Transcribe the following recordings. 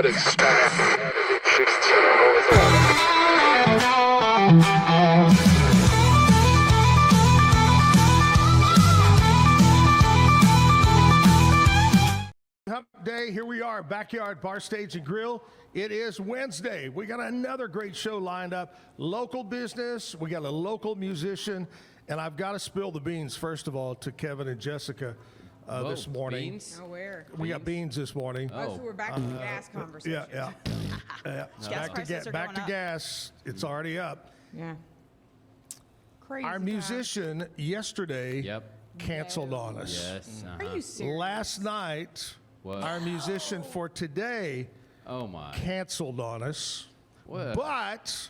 United States. 16 Hump Day, here we are, Backyard Bar Stage and Grill. It is Wednesday. We got another great show lined up. Local business, we got a local musician, and I've got to spill the beans, first of all, to Kevin and Jessica this morning. Beans? Oh, where? We got beans this morning. Oh, so we're back to the gas conversation. Yeah. Gas prices are Back going to up. gas. It's already up. Yeah. Crazy. Our musician yesterday canceled on us. Yes. Are you serious? Last night, What? our musician for today Oh my. canceled on us. What? But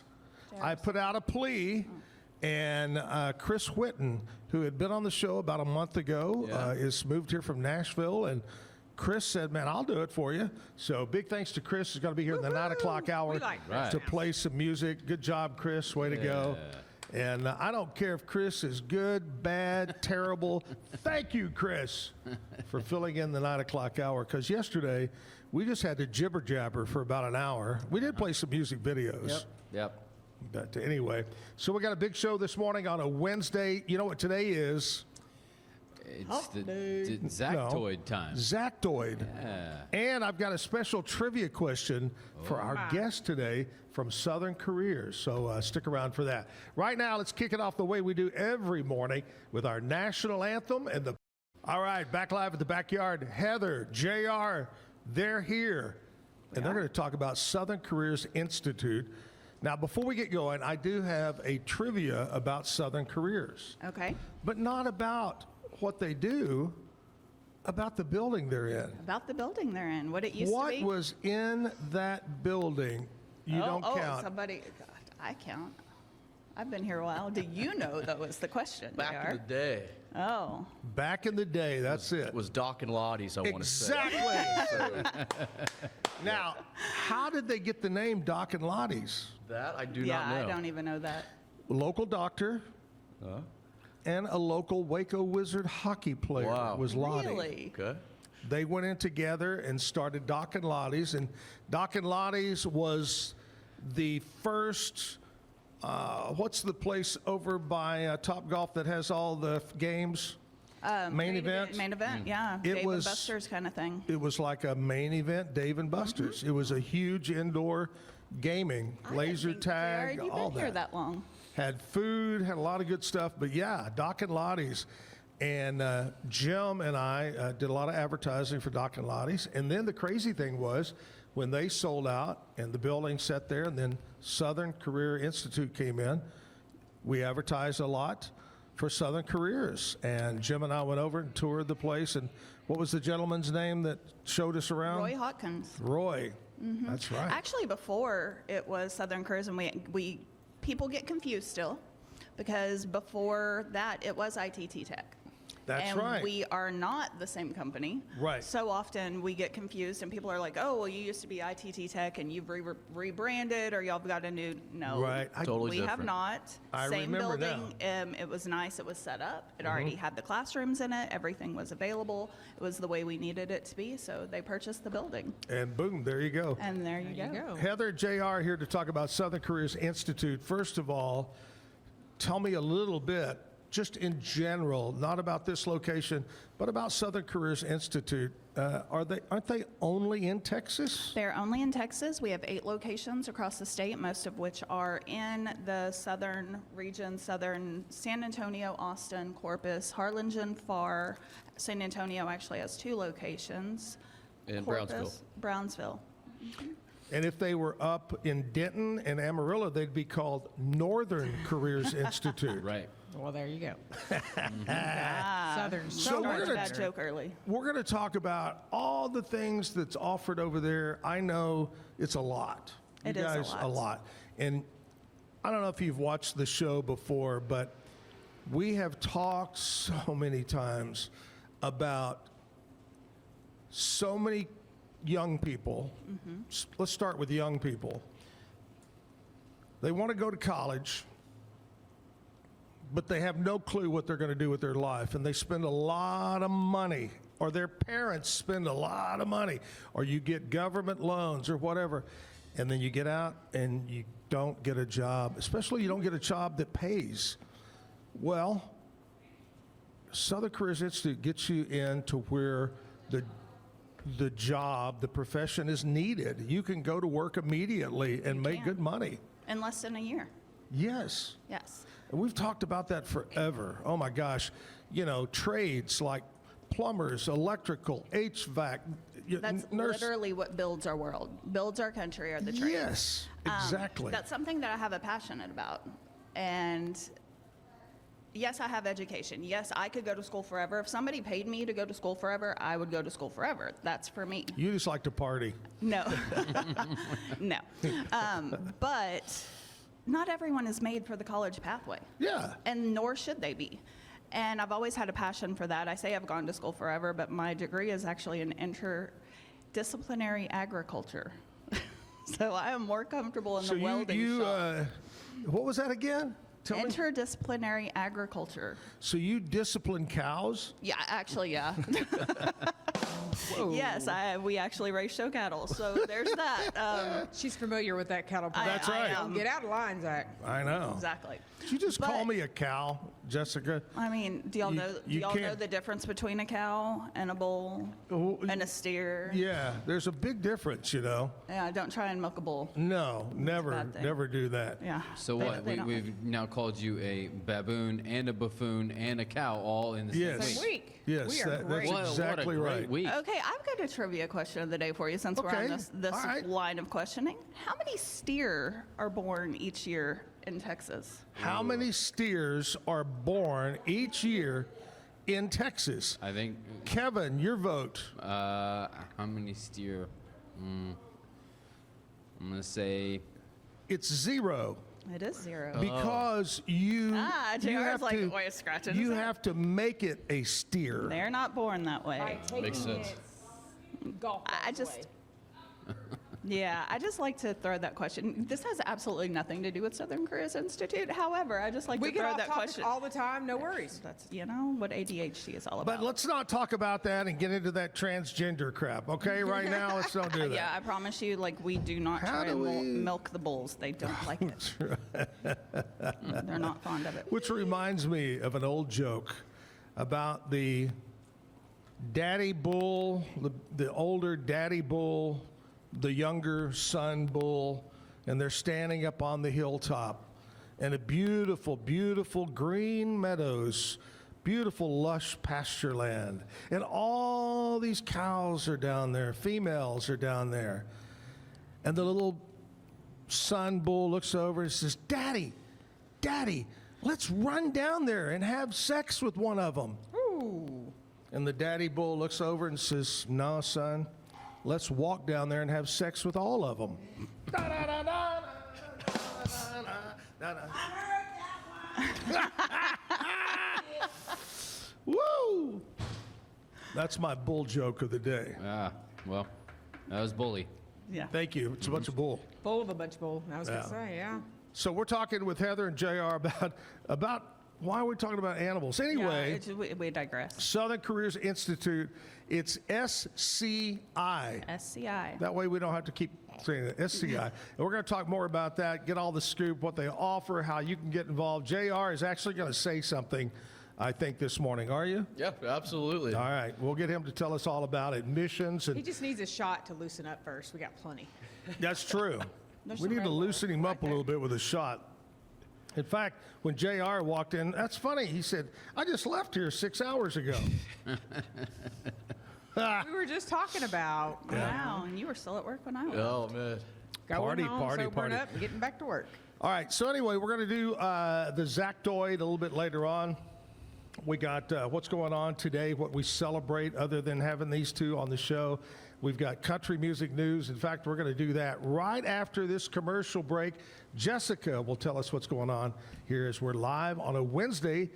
I put out a plea, and Chris Whitten, who had been on the show about a month ago, is moved here from Nashville, and Chris said, man, I'll do it for you. So big thanks to Chris. He's going to be here in the 9 o'clock hour We like Chris to now. play some music. Good job, Chris. Way to go. And I don't care if Chris is good, bad, terrible. Thank you, Chris, for filling in the 9 o'clock hour. Because yesterday, we just had to jibber jabber for about an hour. We did play some music videos. Yep. But anyway, so we got a big show this morning on a Wednesday. You know what today is? It's the Zactoid time. Zactoid. Yeah. And I've got a special trivia question for our guest today from Southern Careers. So stick around for that. Right now, let's kick it off the way we do every morning with our national anthem and the. All right, back live at the backyard. Heather, JR, they're here. And they're going to talk about Southern Careers Institute. Now, before we get going, I do have a trivia about Southern Careers. Okay. But not about what they do, about the building they're in. About the building they're in, what it used to What be. was in that building? You don't count. Somebody, God, I count. I've been here a while. Do you know, though, is the question. Back in the day, Oh. Back in the day, that's it. it was Doc and Lottie's, I want to say. Exactly. Now, how did they get the name Doc and Lottie's? That I do Yeah, not know. I don't even know that. Local doctor and a local Waco Wizard hockey player Wow. was Lottie. Really? Okay. They went in together and started Doc and Lottie's, and Doc and Lottie's was the first. What's the place over by Top Golf that has all the games? Main event. Main event, yeah. It Dave was- and Buster's kind of thing. It was like a main event, Dave and Buster's. It was a huge indoor gaming, laser I didn't think tag, JR, you've all been here that. that long. Had food, had a lot of good stuff. But yeah, Doc and Lottie's. And Jim and I did a lot of advertising for Doc and Lottie's. And then the crazy thing was when they sold out and the building sat there and then Southern Career Institute came in, we advertised a lot for Southern Careers. And Jim and I went over and toured the place. And what was the gentleman's name that showed us around? Roy Hawkins. Roy. That's right. Actually, before it was Southern Careers, and we people get confused still, because before that it was ITT Tech. That's and right. we are not the same company. Right. So often we get confused, and people are like, "Oh, well, you used to be ITT Tech, and you've rebranded, or y'all have got a new." No, Right. Totally we have different. not. I Same remember building. It was nice. It was set up. It Mm-hmm. already had the classrooms in it. Everything was available. It was the way we needed it to be. So they purchased the building, And boom, there you go. and there you go. Heather and JR here to talk about Southern Careers Institute. First of all, tell me a little bit, just in general, not about this location, but about Southern Careers Institute. Aren't they only in Texas? They're only in Texas. We have 8 locations across the state, most of which are in the southern region, southern San Antonio, Austin, Corpus, Harlingen, Farr. San Antonio actually has 2 locations. In Corpus, Brownsville. And if they were up in Denton and Amarillo, they'd be called Northern Careers Institute. Right. Well, there you go. Ah, Southern. So we're started gonna that joke early. We're going to talk about all the things that's offered over there. I know it's a lot. It you is a guys, lot. a lot. And I don't know if you've watched the show before, but we have talked so many times about so many young people. Let's start with young people. They want to go to college, but they have no clue what they're going to do with their life, and they spend a lot of money or their parents spend a lot of money, or you get government loans or whatever, and then you get out and you don't get a job, especially you don't get a job that pays. Well, Southern Careers Institute gets you into where the job, the profession is needed. You can go to work immediately and make can. good money. In less than a year. Yes. Yes. And we've talked about that forever. Oh my gosh. You know, trades like plumbers, electrical, HVAC, That's literally what builds our world, builds our country, are the trades. Yes, exactly. That's something that I have a passion about. And yes, I have education. Yes, I could go to school forever. If somebody paid me to go to school forever, I would go to school forever. That's for me. You just like to party. No. No. But not everyone is made for the college pathway. Yeah. And nor should they be. And I've always had a passion for that. I say I've gone to school forever, but my degree is actually in interdisciplinary agriculture. So I am more comfortable in the welding shop. What was that again? Tell me. Interdisciplinary agriculture. So you discipline cows? Yeah, actually, yeah. Yes, we actually raise show cattle, so there's that. She's familiar with that cattle product. That's right. am. Get out of line, Zach. I know. Exactly. Did you just call But- me a cow, Jessica? I mean, do y'all You- know? Do you y'all know can't- the difference between a cow and a bull Oh, and a steer? Yeah, there's a big difference, you know. Yeah, don't try and milk a bull. No, never, bad thing. never do that. Yeah. So They- what? they don't- We've now called you a baboon and a buffoon and a cow all in the Yes. same Same week. week. Yes, We are that's great. exactly what a right. great week. Okay, I've got a trivia question of the day for you since we're Okay, on this all right. line of questioning. How many steer are born each year in Texas? How many steers are born each year in Texas? I think. Kevin, your vote. How many steer? I'm gonna say. It's 0 It is 0. because you JR you is have like, to wait, scratching his you head. have to make it a steer. They're not born that way. By taking Makes sense. its golf I balls just- away. Yeah, I just like to throw that question. This has absolutely nothing to do with Southern Careers Institute. However, I just like We to get throw off that topic question. all the time. No worries. That's, what ADHD is all about. But let's not talk about that and get into that transgender crap, okay? Right now, let's don't do that. Yeah, I promise you, we do not How try do and we- milk the bulls. They don't like it. They're not fond of it. Which reminds me of an old joke about the daddy bull, the older daddy bull, the younger son bull, and they're standing up on the hilltop. And a beautiful, beautiful green meadows, beautiful lush pasture land. And all these cows are down there, females are down there. And the little son bull looks over and says, Daddy, Daddy, let's run down there and have sex with one of them. And the daddy bull looks over and says, No, son, let's walk down there and have sex with all of them. Woo! That's my bull joke of the day. Well, that was bully. Yeah. Thank you. It's a bunch of bull. Full of a bunch of bull. I was Yeah. going to say, yeah. So we're talking with Heather and JR about why are we talking about animals? Anyway, We digress. Southern Careers Institute, it's SCI. SCI. That way we don't have to keep saying it, SCI. And we're going to talk more about that, get all the scoop, what they offer, how you can get involved. JR is actually going to say something, I think, this morning. Are you? Yep, absolutely. All right. We'll get him to tell us all about admissions. He And just needs a shot to loosen up first. We got plenty. that's true. There's We some need Red to Bull loosen him up a right little bit with a shot. In fact, when JR walked in, that's funny. He said, I just left here 6 hours ago. We were just talking about Wow, and you were still at work when I was. Oh, man. going Party, home, party, sobering party. up, and getting back to work. All right, so anyway, we're going to do the Zactoid a little bit later on. We got what's going on today, what we celebrate other than having these two on the show. We've got country music news. In fact, we're going to do that right after this commercial break. Jessica will tell us what's going on here as we're live on a Wednesday.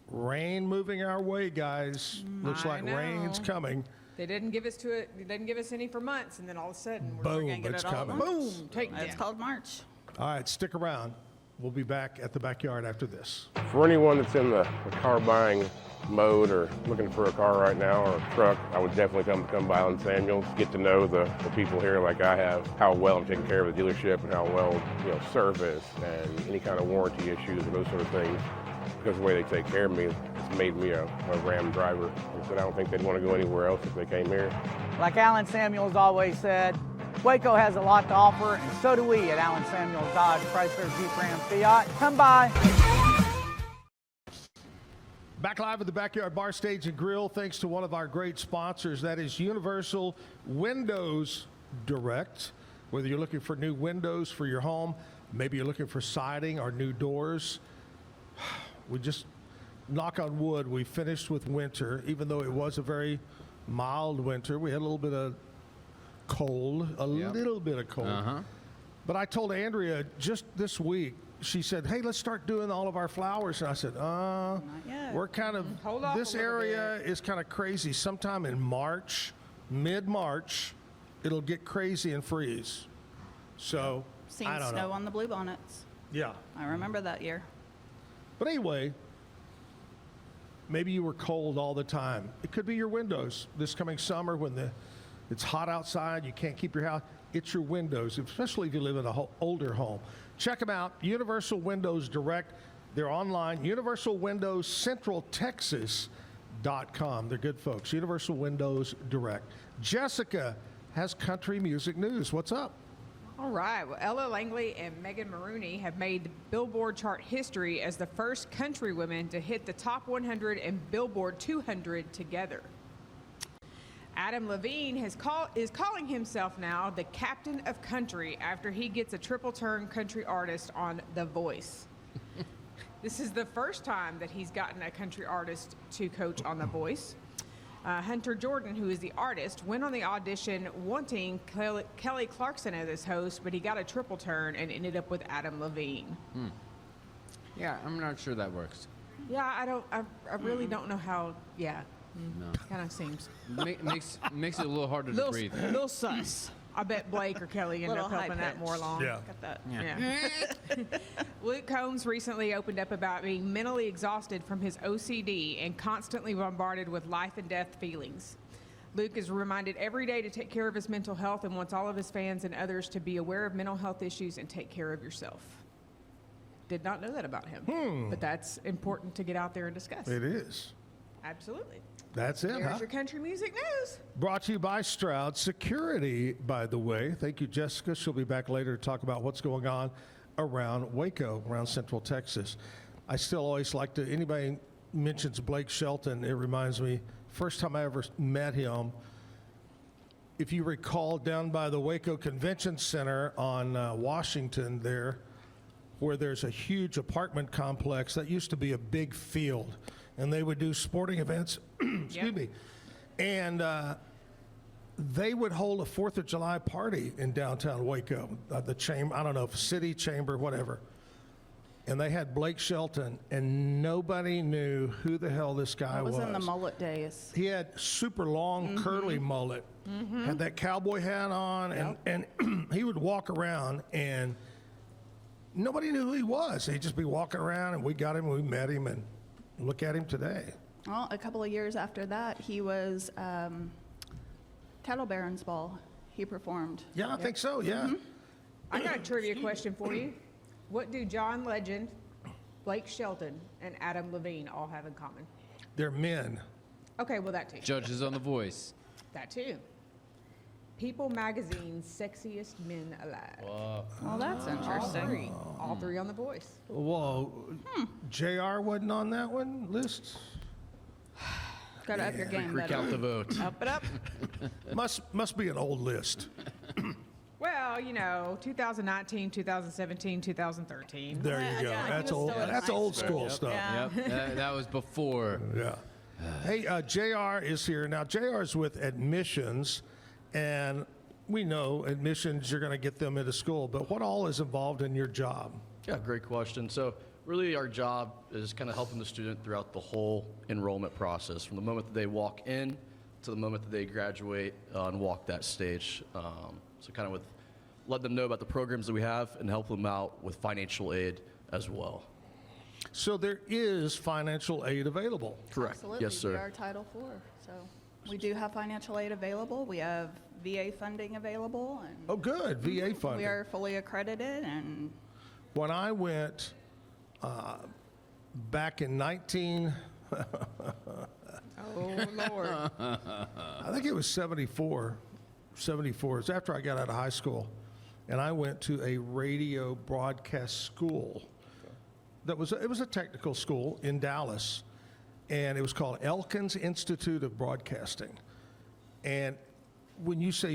Rain moving our way, guys. Looks I like rain's know. coming. They didn't give us They didn't give us any for months, and then all of a sudden, we're Boom, gonna get it's it all at coming. once. boom, take It's down. called March. All right, stick around. We'll be back at the backyard after this. For anyone that's in the car buying mode or looking for a car right now or a truck, I would definitely come by Allen Samuels, get to know the people here like I have, how well I'm taking care of the dealership and how well, service and any kind of warranty issues or those sort of things. Because the way they take care of me, it's made me a Ram driver. And so I don't think they'd want to go anywhere else if they came here. Like Allen Samuels always said, Waco has a lot to offer, and so do we at Allen Samuels Dodge, Chrysler, Jeep, Ram, Fiat. Come by. Back live at the Backyard Bar Stage and Grill, thanks to one of our great sponsors. That is Universal Windows Direct. Whether you're looking for new windows for your home, maybe you're looking for siding or new doors. We just, knock on wood, we finished with winter. Even though it was a very mild winter, we had a little bit of cold, little bit of cold. But I told Andrea just this week, she said, hey, let's start doing all of our flowers. And I said, Not yet. we're kind of, Hold off this a little area is kind of crazy. Sometime in March, mid-March, it'll get crazy and freeze. So, Seen I don't snow know. on the bluebonnets. Yeah. I remember that year. But anyway, maybe you were cold all the time. It could be your windows this coming summer when it's hot outside, you can't keep your house. It's your windows, especially if you live in an older home. Check them out, Universal Windows Direct. They're online, universalwindowscentraltexas.com. They're good folks, Universal Windows Direct. Jessica has country music news. What's up? All right. Well, Ella Langley and Megan Maroney have made Billboard chart history as the first country women to hit the top 100 and Billboard 200 together. Adam Levine is calling himself now the captain of country after he gets a triple turn country artist on The Voice. This is the first time that he's gotten a country artist to coach on The Voice. Hunter Jordan, who is the artist, went on the audition wanting Kelly Clarkson as his host, but he got a triple turn and ended up with Adam Levine. Yeah, I'm not sure that works. Yeah, I really don't know how. Yeah, kind of seems Makes it a little harder to breathe. little sus. I bet Blake or Kelly ended up Little helping that high-pitched. more along. Yeah. Got that. Yeah. Luke Combs recently opened up about being mentally exhausted from his OCD and constantly bombarded with life and death feelings. Luke is reminded every day to take care of his mental health and wants all of his fans and others to be aware of mental health issues and take care of yourself. Did not know that about him, but that's important to get out there and discuss. It is. Absolutely. That's it, There's huh? your country music news. Brought to you by Stroud Security, by the way. Thank you, Jessica. She'll be back later to talk about what's going on around Waco, around Central Texas. I still always like to, anybody mentions Blake Shelton, it reminds me, first time I ever met him, if you recall, down by the Waco Convention Center on Washington there, where there's a huge apartment complex, that used to be a big field. And they would do sporting events, excuse me, and they would hold a 4th of July party in downtown Waco, the chamber, I don't know, city chamber, whatever. And they had Blake Shelton, and nobody knew who the hell this guy It was in the mullet days. He had super long, curly mullet, had that cowboy hat on, and he would walk around, and nobody knew who he was. He'd just be walking around, and we got him, we met him, and look at him today. Well, a couple of years after that, he was Cattle Barons Ball. He performed. Yeah, I think so, yeah. I got a trivia question for you. What do John Legend, Blake Shelton, and Adam Levine all have in common? They're men. Okay, well, that too. Judges on The Voice. That too. People Magazine's Sexiest Men Alive. Well, that's interesting. All three on The Voice. Whoa, JR wasn't on that one list? Got to up your game, buddy. Recount the vote. Up it up. Must be an old list. Well, 2019, 2017, 2013. There you go. Yeah, he That's was old. still in That's high old school. school stuff. Yeah. Yep, that was before. Yeah. Hey, JR is here. Now, JR is with admissions, and we know admissions, you're going to get them into school, but what all is involved in your job? Yeah, great question. So really our job is kind of helping the student throughout the whole enrollment process, from the moment that they walk in to the moment that they graduate and walk that stage. So kind of with let them know about the programs that we have and help them out with financial aid as well. So there is financial aid available. Correct. Absolutely. Yes, sir. We are Title IV, so we do have financial aid available. We have VA funding available, and Oh, good, VA funding. we are fully accredited, and When I went back in 19, Oh, Lord. I think it was 74. It's after I got out of high school, and I went to a radio broadcast school. It was a technical school in Dallas, and it was called Elkins Institute of Broadcasting. And when you say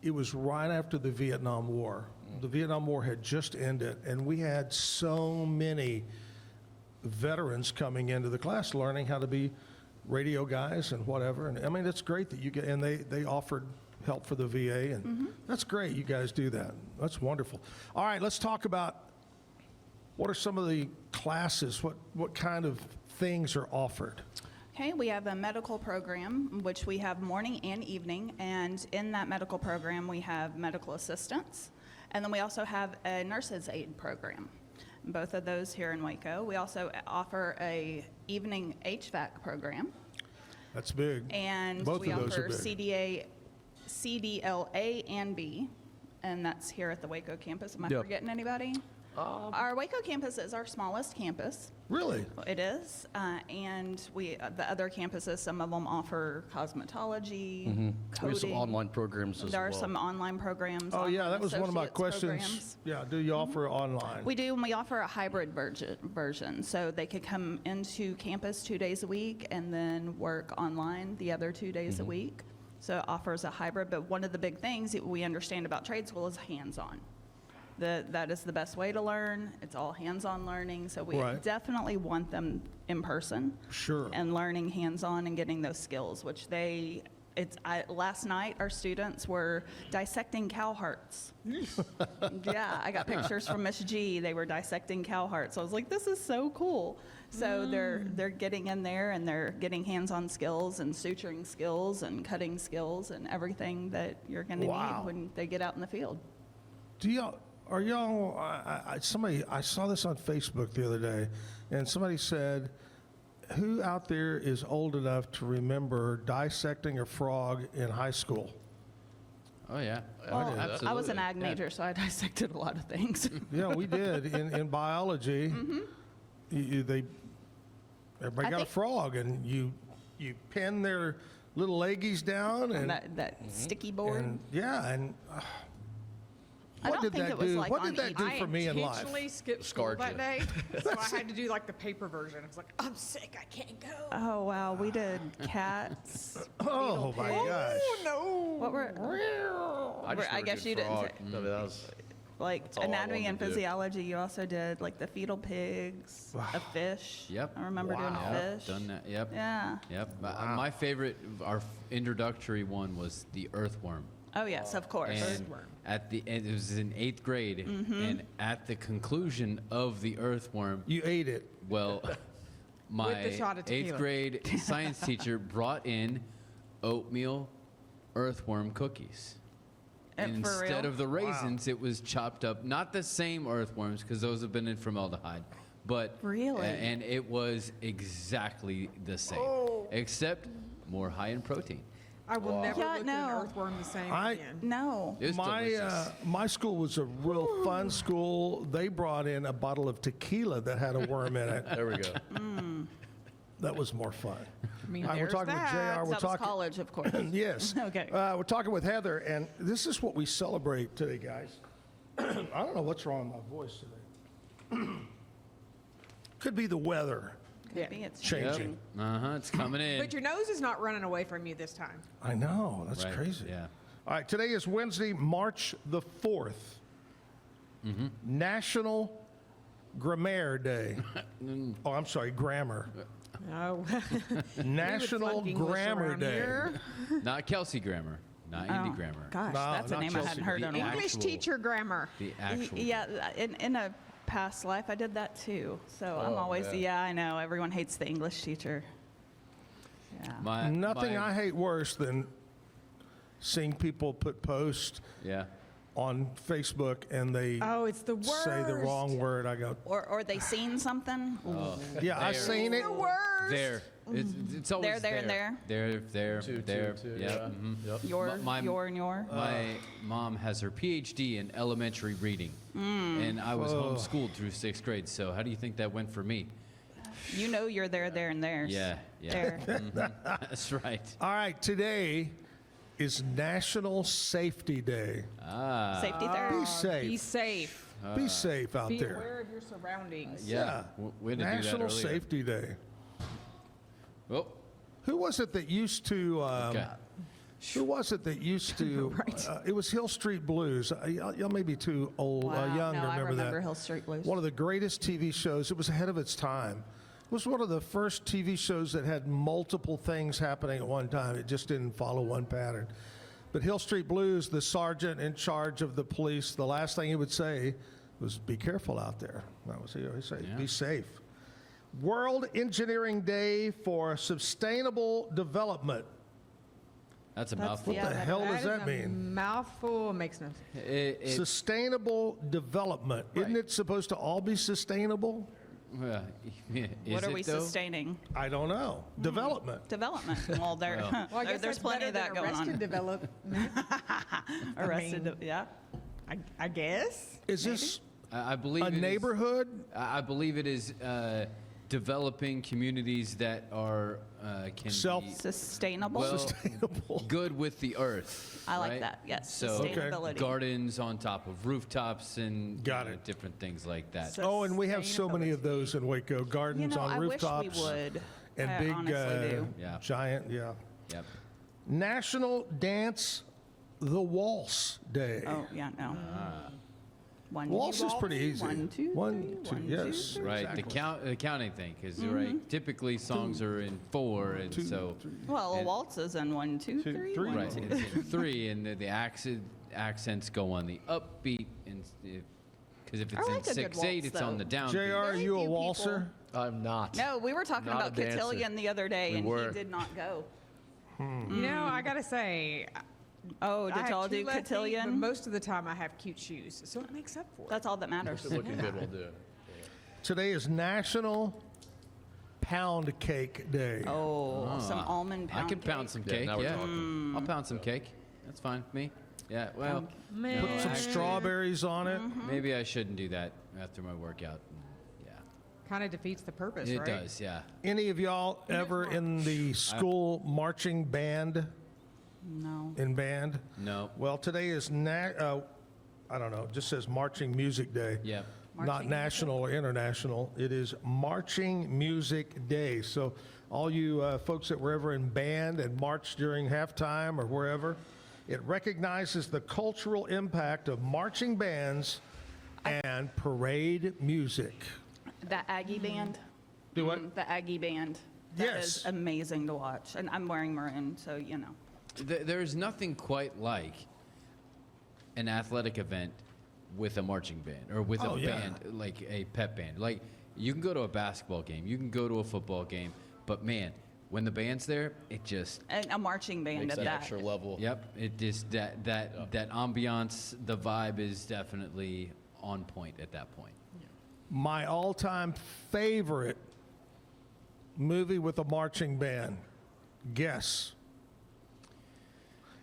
it was right after the Vietnam War. The Vietnam War had just ended, and we had so many veterans coming into the class learning how to be radio guys and whatever. And I mean, it's great that you get, and they offered help for the VA, and that's great. You guys do that. That's wonderful. All right, let's talk about what are some of the classes, what kind of things are offered. okay, we have a medical program, which we have morning and evening, and in that medical program, we have medical assistants, and then we also have a nurse's aid program. Both of those here in Waco. We also offer a evening HVAC program, That's big. and Both we of those offer are big. CDLA and B, and that's here at the Waco campus. Am I Yep. forgetting anybody? Our Waco campus is our smallest campus. Really? It is, and the other campuses, some of them offer cosmetology, We coding. have some online programs as There are well. some online programs. Oh, yeah, online that was one of my associates questions. programs. Yeah, do you offer online? We do, and we offer a hybrid version, so they could come into campus 2 days a week and then work online the other 2 days a week. So it offers a hybrid, but one of the big things that we understand about trade school is hands-on. That is the best way to learn. It's all hands-on learning, so we Right. definitely want them in person. Sure. And learning hands-on and getting those skills, which last night, our students were dissecting cow hearts. Yeah, I got pictures from Miss G. They were dissecting cow hearts. I was like, this is so cool. So they're getting in there and they're getting hands-on skills and suturing skills and cutting skills and everything that you're going to Wow. need when they get out in the field. Are y'all, I saw this on Facebook the other day, and somebody said, who out there is old enough to remember dissecting a frog in high school? Oh, yeah. Well, Absolutely. I was an ag Yeah. major, so I dissected a lot of things. Yeah, we did. In biology, everybody I got a think- frog, and you pin their little leggies down, and, that sticky board. and yeah, and I what don't did think that it was do? like What on did that do I for me in life? intentionally skipped school Scarred that you. day, so I had to do like the paper version. I was like, I'm sick, I can't go. Oh wow, we did cats. Oh my gosh! No. What were? I just I never guess did you didn't frog. say- I mean, that was Like all I anatomy wanted and to do. physiology. You also did like the fetal pigs, a fish. Yep. I remember doing a Yep, fish. done that. Yep. Yeah. Yep. My favorite, our introductory one was the earthworm. Oh yes, of course. And at the end, it was in 8th grade, and at the conclusion of the earthworm, You ate it. well, my With the shot of 8th tequila. grade science teacher brought in oatmeal earthworm cookies. And for Instead real? of the raisins, it was chopped up. Not the same earthworms, because those have been in formaldehyde. But Really? and it was exactly the same, except more high in protein. I will never Yeah, look at no. an earthworm the same I- again. No. It was delicious. My school was a real fun school. They brought in a bottle of tequila that had a worm in it. there we go. That was more fun. I mean, All right, we're there's talking with that. JR. We're That was talking. college, of course. Yes. Okay. We're talking with Heather, and this is what we celebrate today, guys. I don't know what's wrong with my voice today. Could be the weather Could be it's changing. It's coming in. But your nose is not running away from you this time. I know. That's Right, crazy. yeah. All right. Today is Wednesday, March the 4th. National Grammar Day. Oh, I'm sorry, Grammar. No. National Grammar Day. Not Kelsey Grammer. Not Andy Grammer. Gosh, No, that's a not name I Chelsea. hadn't heard The in a while. English actual- teacher grammar. The actual. Yeah, in a past life, I did that too. So I'm always, yeah, I know. Everyone hates the English teacher. Yeah. Nothing I hate worse than seeing people put posts. Yeah. on Facebook and they Oh, it's the worst. say the wrong word, I go, Or they seen something. yeah, I seen it. The worst. There. It's always There, and there. There. Two, there. two, Yeah. yeah. mhm. Yep. Your, My- and your. My mom has her PhD in elementary reading, and I was homeschooled through 6th grade. So how do you think that went for me? You know you're there, and there. Yeah. There. That's right. All right, today is National Safety Day. Safety there. Be safe. Be safe. Be safe out Be there. aware of your surroundings. Yeah. We had to do that National earlier. Safety Day. Oh. Who was it that used to? Okay. Who was it that used to? It was Hill Street Blues. Y'all may be too old, young to no, I remember remember that. Hill Street Blues. One of the greatest TV shows. It was ahead of its time. It was one of the first TV shows that had multiple things happening at one time. It just didn't follow one pattern. But Hill Street Blues, the sergeant in charge of the police, the last thing he would say was, "Be careful out there." That was he always say, "Be safe." World Engineering Day for Sustainable Development. That's a mouthful. What the hell does that mean? Mouthful makes no sense. Sustainable development. Isn't it supposed to all be sustainable? Is What are it, we though? sustaining? I don't know. Development. Development. Well, Well, I guess there's that's plenty of better that than going arrested on. development. Arrested, yeah. I guess. Is this I believe a it is- neighborhood? I believe it is developing communities that are can be Sustainable. well, Sustainable. good with the earth. I like right? that, yes, So sustainability. gardens on top of rooftops and Got you know, it. different things like that. Oh, and we have so many of those in Waco. Gardens on I rooftops. wish we would. And I big, honestly do. Yeah. giant, yeah. Yep. National Dance the Waltz Day. Oh, yeah, no. One, Waltz two, is pretty easy. 1, 2, One, 3, two, 1, yes. 2, 3. Right, the counting thing, because right, typically songs are in 4, and Two, so three. Well, a and- waltz is in 1, 2, Two, 3. three. 1, right, 2, it's in 3, and the accents go on the upbeat, and because if it's I in like a good 6/8, waltz, it's on the though. downbeat. JR, are Very you a few waltzer? I'm not. No, we were talking Not about a dancer. cotillion the other day, We and were. he did not go. You know, I gotta say, Oh, I did have y'all two do left feet, but cotillion? most of the time I have cute shoes, so it makes up for it. That's all that matters. Just looking good while doing it. Today is National Pound Cake Day. Oh, some almond I pound can pound cake. some Yeah, cake. now we're Yeah, talking. I'll pound some cake. That's fine with me. Yeah, well, Man. Put some strawberries on it. maybe I shouldn't do that after my workout. Yeah, Kind of defeats the purpose, it right? does. Yeah. Any of y'all ever in the school marching band? No. In band? No. Well, today is, I don't know, it just says Marching Music Day. Yep. Not Marching national or international. It is Marching Music Day. So all you folks that were ever in band and marched during halftime or wherever, it recognizes the cultural impact of marching bands and parade music. The Aggie band. Do what? The Aggie band. That Yes. is amazing to watch. And I'm wearing maroon, so you know. There's nothing quite like an athletic event with a marching band or with Oh, a yeah. band, like a pep band. Like, you can go to a basketball game, you can go to a football game, but man, when the band's there, it just, And a marching band Makes at that that. extra level. yep, it just, that ambiance, the vibe is definitely on point at that point. My all-time favorite movie with a marching band. Guess.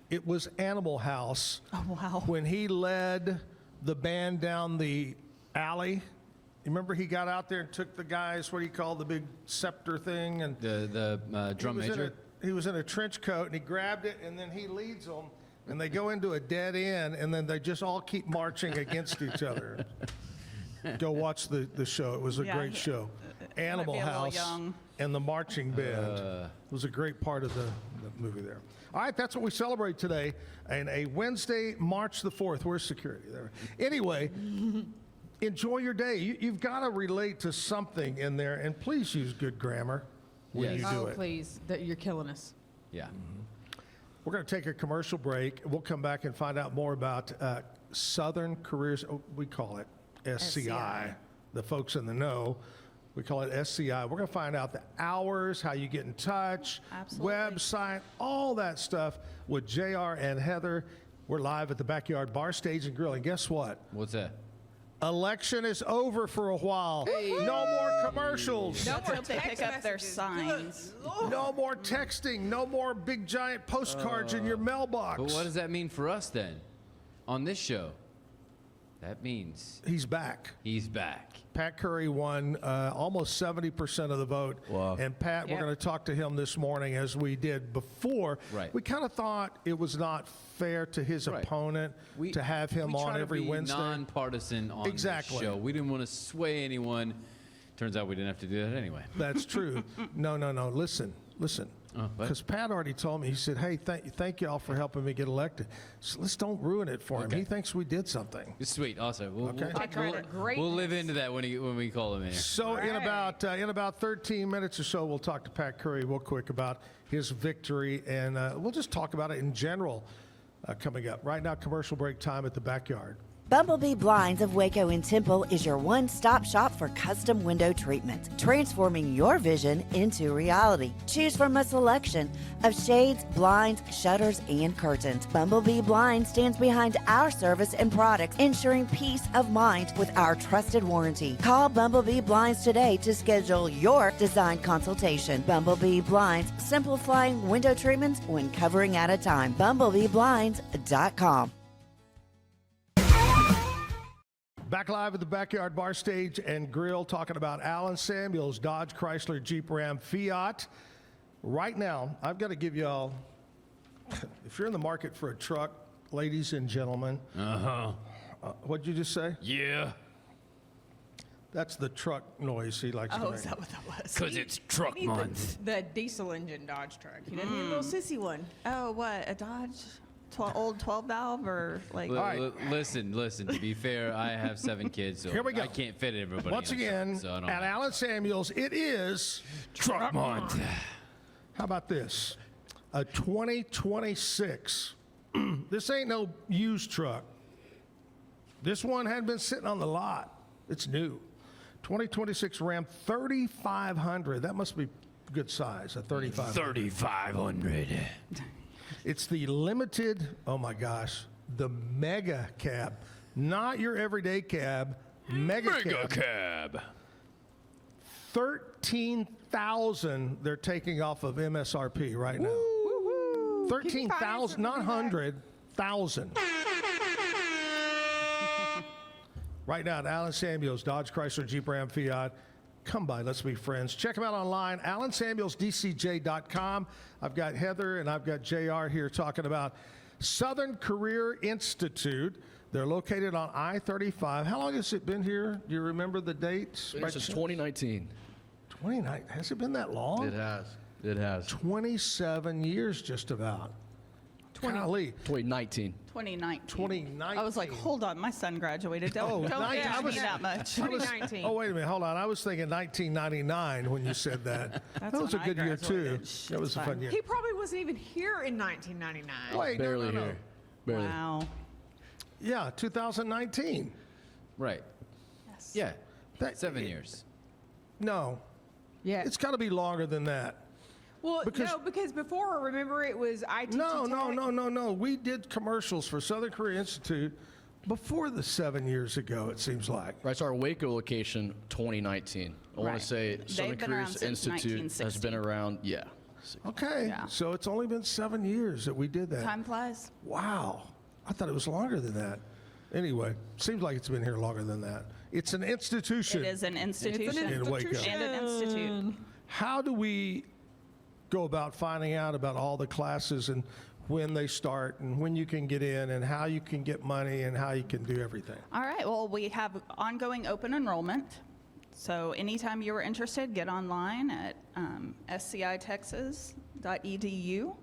It was Animal House. Oh, wow. When he led the band down the alley. You remember he got out there and took the guys, what do you call the big scepter thing? And The drum he was in major. he was in a trench coat and he grabbed it and then he leads them and they go into a dead end and then they just all keep marching against each other. Go watch the show. It was a Yeah, great he- show. Animal be a little House young. and the marching band. It was a great part of the movie there. All right, that's what we celebrate today. And a Wednesday, March the 4th. Where's security there? Anyway, enjoy your day. You've got to relate to something in there, and please use good grammar when Yes. you do Oh, it. please. You're killing us. Yeah. We're going to take a commercial break. We'll come back and find out more about Southern Careers. Oh, we call it SCI. The folks in the know, we call it SCI. We're going to find out the hours, how you get in touch, Absolutely. website, all that stuff with JR and Heather We're live at the Backyard Bar Stage and Grill, and guess what? What's that? Election is over for a while. No more commercials. Let's hope they pick up their signs. No more texting. No more big giant postcards in your mailbox. But what does that mean for us then? On this show? That means He's back. he's back. Pat Curry won almost 70% of the vote. Wow. And Pat, we're going to talk to him this morning as we did before. Right. We kind of thought it was not fair to his Right. opponent to have him we on try every to be Wednesday. nonpartisan on Exactly. this show. We didn't want to sway anyone. Turns out we didn't have to do that anyway. That's true. No. Listen. Oh, what? Because Pat already told me, he said, hey, thank y'all for helping me get elected. So let's don't ruin it for him. Okay. He thinks we did something. Sweet, awesome. Okay. We'll live into that when we call him in here. So in about 13 minutes or so, we'll talk to Pat Curry real quick about his victory, and we'll just talk about it in general coming up. Right now, commercial break time at the Backyard. Bumblebee Blinds of Waco and Temple is your one-stop shop for custom window treatment, transforming your vision into reality. Choose from a selection of shades, blinds, shutters, and curtains. Bumblebee Blinds stands behind our service and products, ensuring peace of mind with our trusted warranty. Call Bumblebee Blinds today to schedule your design consultation. Bumblebee Blinds, simplifying window treatments one covering at a time. BumblebeeBlinds.com. Back live at the Backyard Bar Stage and Grill, talking about Allen Samuels, Dodge, Chrysler, Jeep, Ram, Fiat. Right now, I've got to give y'all, if you're in the market for a truck, ladies and gentlemen. What'd you just say? Yeah. That's the truck noise he likes to Oh, make. is that what that was? Because it's truck month. The diesel engine Dodge truck. You didn't need a little sissy one. Oh, what, a Dodge? Old 12 valve or like? Listen, to be fair, I have 7 kids, so Here we go. I can't fit everybody. Once in a again, truck, so I don't at know. Allen Samuels, it is Truck month. How about this? A 2026. This ain't no used truck. This one hadn't been sitting on the lot. It's new. 2026 Ram 3500. That must be good size, a 3500. 3,500. It's the limited, oh my gosh, the mega cab. Not your everyday cab, mega cab. cab. 13,000 they're taking off of MSRP right now. 13,000, not 100,000. Right now at Allen Samuels, Dodge, Chrysler, Jeep, Ram, Fiat. Come by, let's be friends. Check them out online, AllenSamuelsDCJ.com. I've got Heather and I've got JR here talking about Southern Career Institute. They're located on I-35. How long has it been here? Do you remember the dates? Since 2019. 29. Has it been that long? It has. It has. 27 years just about. Golly. 2019. 2019. 2019. I was like, hold on, my son graduated. Don't Oh, don't nice. ask I was- me that much. 2019. Oh, wait a minute. Hold on. I was thinking 1999 when you said that. That was a when I good year, too. graduated. That was a fun year. He probably wasn't even here in 1999. Wait, Barely no. here. Barely. Wow. Yeah, 2019. Right. Yes. Yeah. That- 7 years. No. Yeah. It's got to be longer than that. Well, because- no, because before, remember, it was ITT No. Tech. We did commercials for Southern Career Institute before the 7 years ago, it seems like. Right, so our Waco location, 2019. I want Right. to say They've Southern been around Careers since Institute has 1960. been around, Okay. Yeah. So it's only been 7 years that we did that. Time flies. Wow. I thought it was longer than that. Anyway, seems like it's been here longer than that. It's an institution. It is an institution. In Waco. And an institute. How do we go about finding out about all the classes and when they start and when you can get in and how you can get money and how you can do everything? All right. Well, we have ongoing open enrollment. So anytime you are interested, get online at scitexas.edu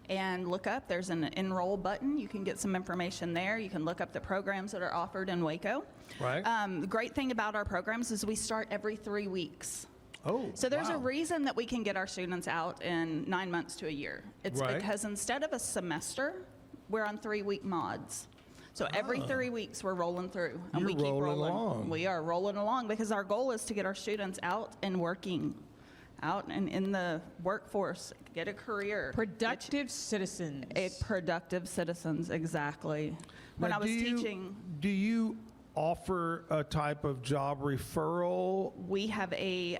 and look up. There's an enroll button. You can get some information there. You can look up the programs that are offered in Waco. Right. The great thing about our programs is we start every 3 weeks. Oh, So there's a wow. reason that we can get our students out in 9 months to a year. It's Right. because instead of a semester, we're on 3-week mods. So every 3 weeks we're rolling through, and we You're keep rolling rolling. along. We are rolling along because our goal is to get our students out and working out and in the workforce, get a career. Productive citizens. Productive citizens, exactly. When Now, I was teaching, do you offer a type of job referral? we have a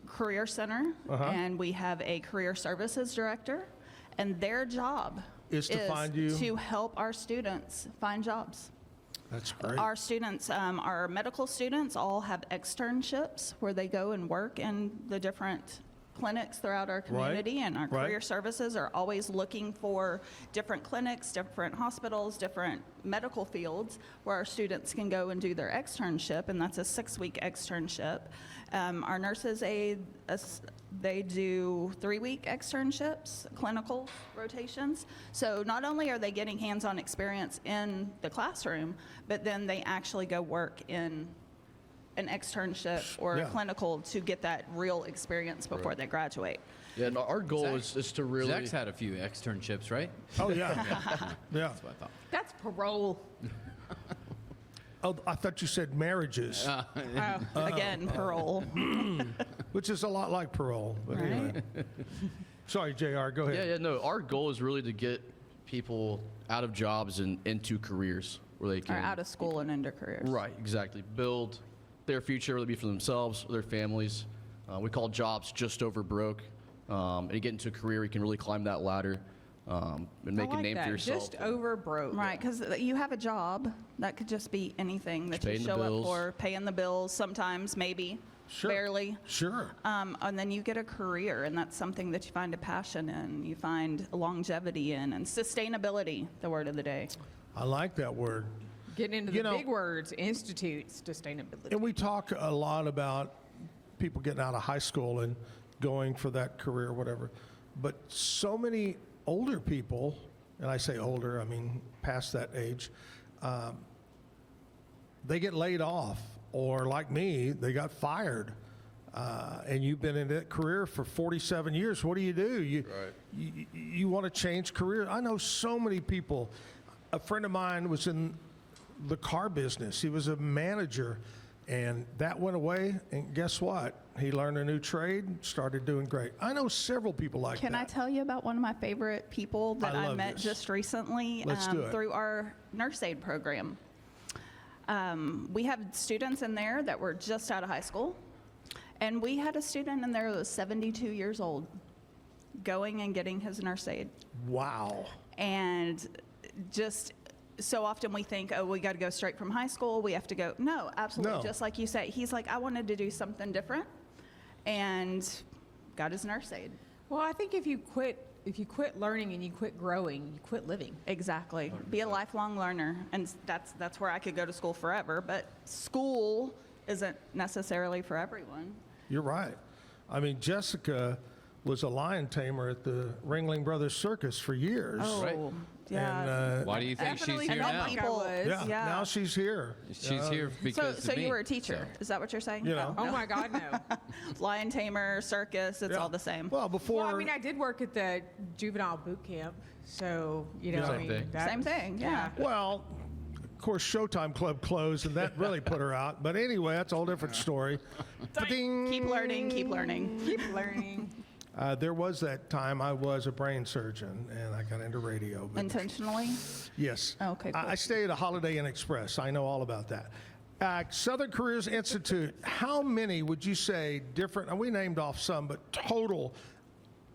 career center and we have a career services director, and their job Is to find you- to help our students find jobs. That's great. Our students, our medical students all have externships where they go and work in the different clinics throughout our community, and our Right. career services are always looking for different clinics, different hospitals, different medical fields where our students can go and do their externship, and that's a 6-week externship. Our nurses they do 3-week externships, clinical rotations. So not only are they getting hands-on experience in the classroom, but then they actually go work in an externship or Yeah. a clinical to get that real experience before they graduate. Yeah, and our goal is to really. Zach's had a few externships, right? Oh, yeah. Yeah. That's what I thought. That's parole. Oh, I thought you said marriages, Again, parole. which is a lot like parole. But Right. anyway. Sorry, JR, go ahead. Yeah, no. Our goal is really to get people out of jobs and into careers where they Or can. out of school and into careers. Right, exactly. Build their future, whether it be for themselves or their families. We call jobs just over broke. And you get into a career, you can really climb that ladder and make I like a name that. for yourself. Just over broke. Right, because you have a job that could just be anything that you Paying the show up bills. for, paying the bills, sometimes, maybe, Sure. barely. Sure. And then you get a career, and that's something that you find a passion in, you find longevity in, and sustainability, the word of the day. I like that word. Getting into You the know- big words, institutes, sustainability. And we talk a lot about people getting out of high school and going for that career, whatever. But so many older people, and I say older, I mean past that age, they get laid off, or like me, they got fired. And you've been in that career for 47 years. What do? You want to change career? I know so many people. A friend of mine was in the car business. He was a manager, and that went away. And guess what? He learned a new trade, started doing great. I know several people like Can I that. tell you about one of my favorite people that I I love met this. just recently Let's do it. through our nurse aid program? We had students in there that were just out of high school, and we had a student in there that was 72 years old going and getting his nurse aid. Wow. And just so often we think, oh, we got to go straight from high school. We have to go. No, absolutely. No. Just like you say, he's like, I wanted to do something different, and got his nurse aid. Well, I think if you quit learning and you quit growing, you quit living. Exactly. Be a lifelong learner, and that's where I could go to school forever. But school isn't necessarily for everyone. You're right. I mean, Jessica was a lion tamer at the Ringling Brothers Circus for years. Right. Yeah. And, Why do you think she's Definitely here not now? like I People- was. yeah, now she's here. She's here because So of me. you were a teacher? So. Is that what you're saying? You know. Oh my God, no. Lion tamer, circus, it's Yeah. all the same. Well, before. Well, I mean, I did work at the juvenile boot camp, so you know, Yeah. I Same mean, thing. that- Same thing, yeah. Well, of course, Showtime Club closed, and that really put her out. But anyway, that's a whole different story. Ba-ding. Keep learning, keep learning. Keep learning. There was that time I was a brain surgeon, and I got into radio. But Intentionally? yes. Okay, cool. I stayed at a Holiday Inn Express. I know all about that. Southern Careers Institute, how many would you say different, and we named off some, but total,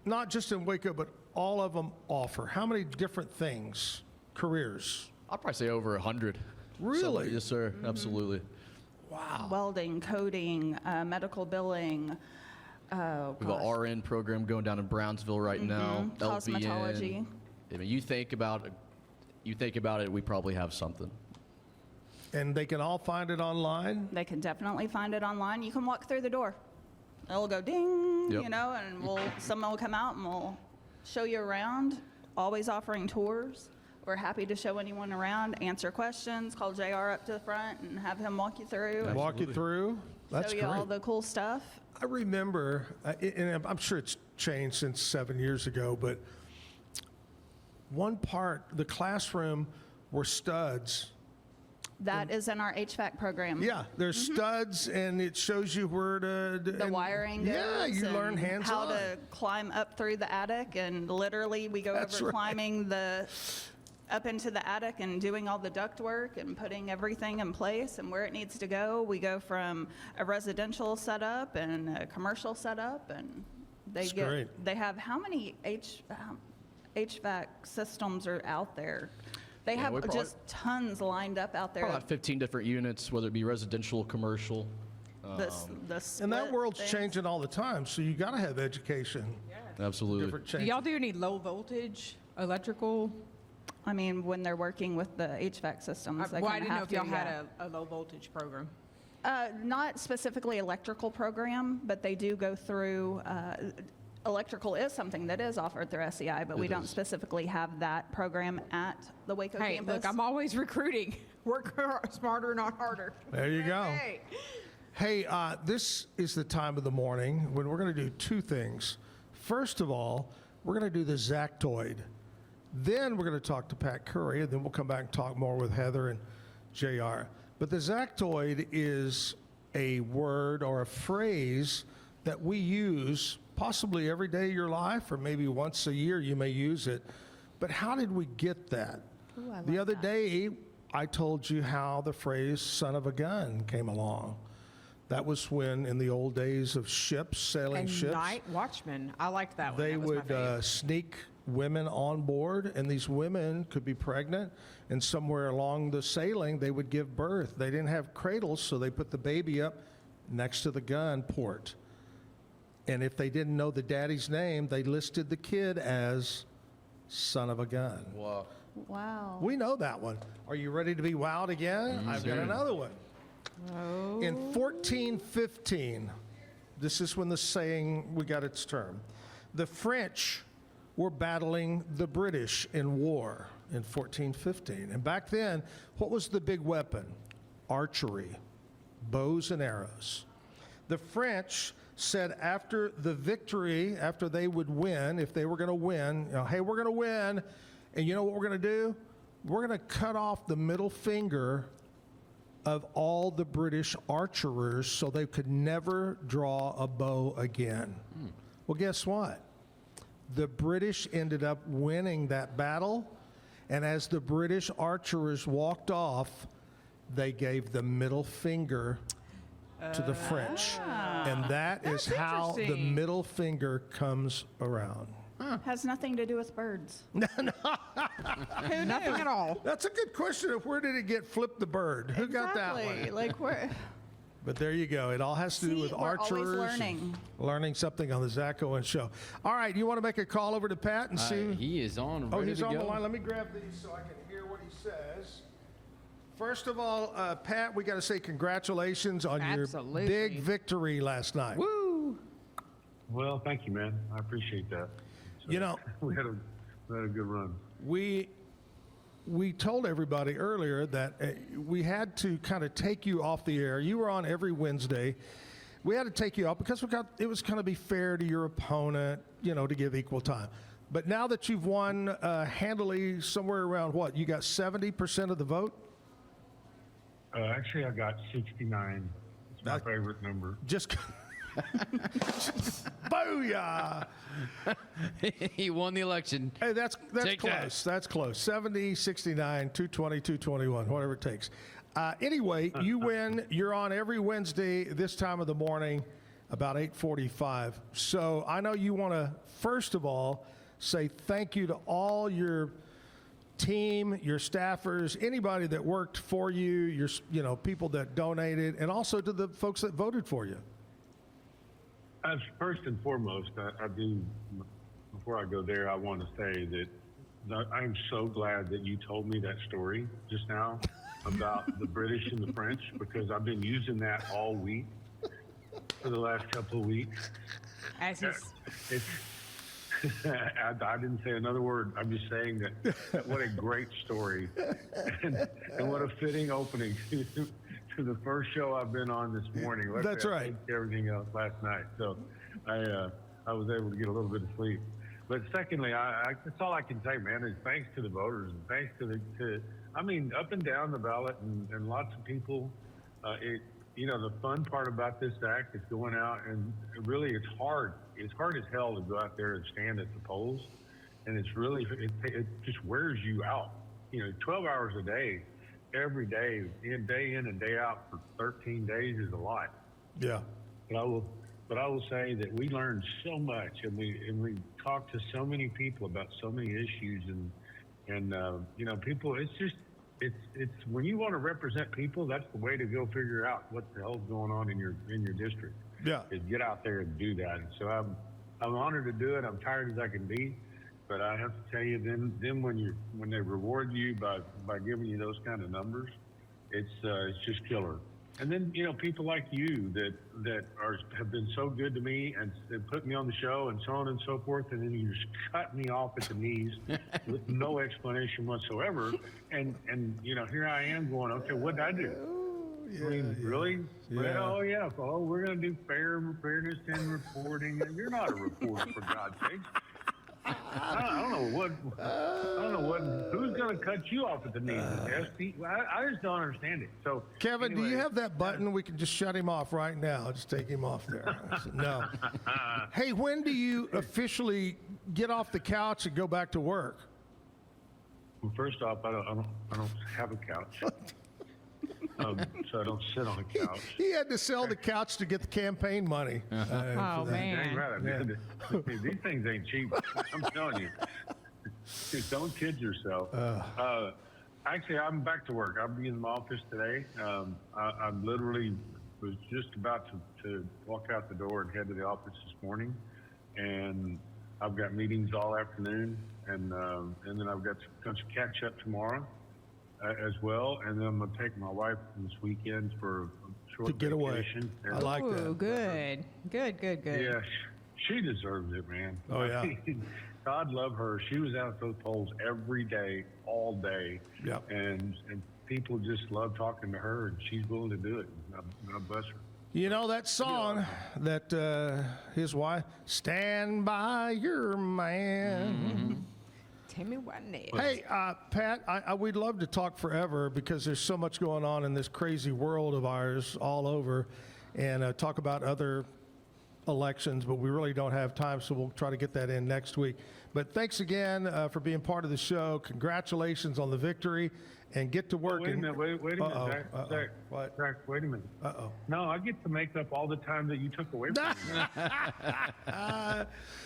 not just in Waco, but all of them offer? How many different things, careers? I'll probably say over 100. Really? Yes, sir. Absolutely. Wow. Welding, coding, medical billing, We have an RN program going down in Brownsville right now. LVN. cosmetology. I mean, you think about it, we probably have something. And they can all find it online? They can definitely find it online. You can walk through the door. It'll go ding, Yep. you know, and someone will come out and we'll show you around, always offering tours. We're happy to show anyone around, answer questions, call JR up to the front and have him walk you through. and Walk you through? That's show you great. all the cool stuff. I remember, and I'm sure it's changed since 7 years ago, but one part, the classroom were studs, That is in our HVAC program. Yeah, there's studs, and it shows you where to. The wiring goes. Yeah, you and learn hands-on. how to climb up through the attic, and literally we go That's over right. climbing up into the attic and doing all the duct work and putting everything in place and where it needs to go. We go from a residential setup and a commercial setup, and That's great. they have how many HVAC systems are out there? They Yeah, have we probably- just tons lined up out there. Probably about 15 different units, whether it be residential, commercial. The And that split world's things. changing all the time, so you got to have education. Absolutely. Different Do changes. y'all do any low voltage electrical? I mean, when they're working with the HVAC systems, they Well, I kind of didn't know have if to. y'all Yeah. had a low voltage program. Not specifically electrical program, but they do go through, electrical is something that is offered through SEI, but we don't specifically have that program at the Waco Hey, campus. look, I'm always recruiting. Work smarter, not harder. There you go. Hey. Hey, this is the time of the morning when we're going to do two things. First of all, we're going to do the Zactoid. Then we're going to talk to Pat Curry, and then we'll come back and talk more with Heather and JR. But the Zactoid is a word or a phrase that we use possibly every day of your life, or maybe once a year you may use it. But how did we get that? Ooh, I The love other that. day, I told you how the phrase son of a gun came along. That was when, in the old days of ships, sailing And ships, night watchman. I liked that one. they That was my would favorite. sneak women on board, and these women could be pregnant, and somewhere along the sailing, they would give birth. They didn't have cradles, so they put the baby up next to the gun port. And if they didn't know the daddy's name, they listed the kid as son of a gun. Wow. Wow. We know that one. Are you ready to be wowed again? I've got another one. In 1415, this is when the saying we got its term. The French were battling the British in war in 1415. And back then, what was the big weapon? Archery, bows and arrows. The French said after the victory, after they would win, if they were going to win, hey, we're going to win, and you know what we're going to do? We're going to cut off the middle finger of all the British archers so they could never draw a bow again. Well, guess what? The British ended up winning that battle, and as the British archers walked off, they gave the middle finger to the French. And that is That's how the interesting. middle finger comes around. Has nothing to do with birds. Nothing at all. That's a good question of where did it get Flip the Bird? Who got that Exactly. one? Like we're But there you go. It all has to do See, with we're always archers. and learning. Learning something on the Zack Owen Show. All right, you want to make a call over to Pat and see? He is on. Oh, Ready he's to on go. the line. Let me grab these so I can hear what he says. First of all, Pat, we got to say congratulations on your Absolutely. big victory last night. Woo! Well, thank you, man. I appreciate that. You know, We had a good run. we told everybody earlier that we had to kind of take you off the air. You were on every Wednesday. We had to take you off because it was going to be fair to your opponent, you know, to give equal time. But now that you've won handily, somewhere around what? You got 70% of the vote? Actually, I got 69. It's my favorite number. Just booyah! He won the election. Hey, that's Take that. close. That's close. 70, 69, 220, 221, whatever it takes. Anyway, you win. You're on every Wednesday this time of the morning, about 8:45. So I know you want to, first of all, say thank you to all your team, your staffers, anybody that worked for you, your people that donated, and also to the folks that voted for you. First and foremost, I do, before I go there, I want to say that I'm so glad that you told me that story just now about the British and the French, because I've been using that all week for the last couple of weeks. As he's It's, I didn't say another word. I'm just saying that what a great story and what a fitting opening to the first show I've been on this morning. That's right. I think everything else last night. So I was able to get a little bit of sleep. But secondly, that's all I can say, man, is thanks to the voters and thanks to I mean, up and down the ballot, and lots of people. The fun part about this act is going out, and really, it's hard. It's hard as hell to go out there and stand at the polls, and it's really it just wears you out. 12 hours a day, every day, day in and day out for 13 days is a lot. Yeah. But I will say that we learned so much, and we talked to so many people about so many issues, and people. It's when you want to represent people, that's the way to go figure out what the hell's going on in your district. Yeah. Is get out there and do that. And so I'm honored to do it. I'm tired as I can be, but I have to tell you, then when they reward you by giving you those kind of numbers, it's just killer. And then people like you that have been so good to me and put me on the show and so on and so forth, and then you just cut me off at the knees with no explanation whatsoever. And here I am going, okay, what did I do? Yeah, I mean, really? Yeah. Oh yeah. Oh, we're gonna do fairness in reporting. And you're not a reporter, for God's sakes. I don't know what. Who's going to cut you off at the knees? I just don't understand it. So, Kevin, anyway, do you have that button? We can just shut him off right now. Just take him off there. I said, no. Hey, when do you officially get off the couch and go back to work? Well, first off, I don't have a couch, so I don't sit on a couch. He had to sell the couch to get the campaign money. Oh, Dang man. right, I did. These things ain't cheap. I'm telling you. Just don't kid yourself. Actually, I'm back to work. I'll be in my office today. I literally was just about to walk out the door and head to the office this morning, and I've got meetings all afternoon, and then I've got some catch up tomorrow as well, and then I'm gonna take my wife this weekend for a short To get away. vacation. I like Ooh, that. good. Yeah, she deserves it, man. Oh, yeah. God love her. She was out at those polls every day, all day. Yep. And people just love talking to her, and she's willing to do it. God bless her. You know that song that his wife, Stand By Your Man. Tell me what next. Hey, Pat, we'd love to talk forever because there's so much going on in this crazy world of ours all over, and talk about other elections, but we really don't have time, so we'll try to get that in next week. But thanks again for being part of the show. Congratulations on the victory, and get to work. Wait a minute, wait a minute, Zach. What? Zach, wait a minute. No, I get to make up all the time that you took away from me.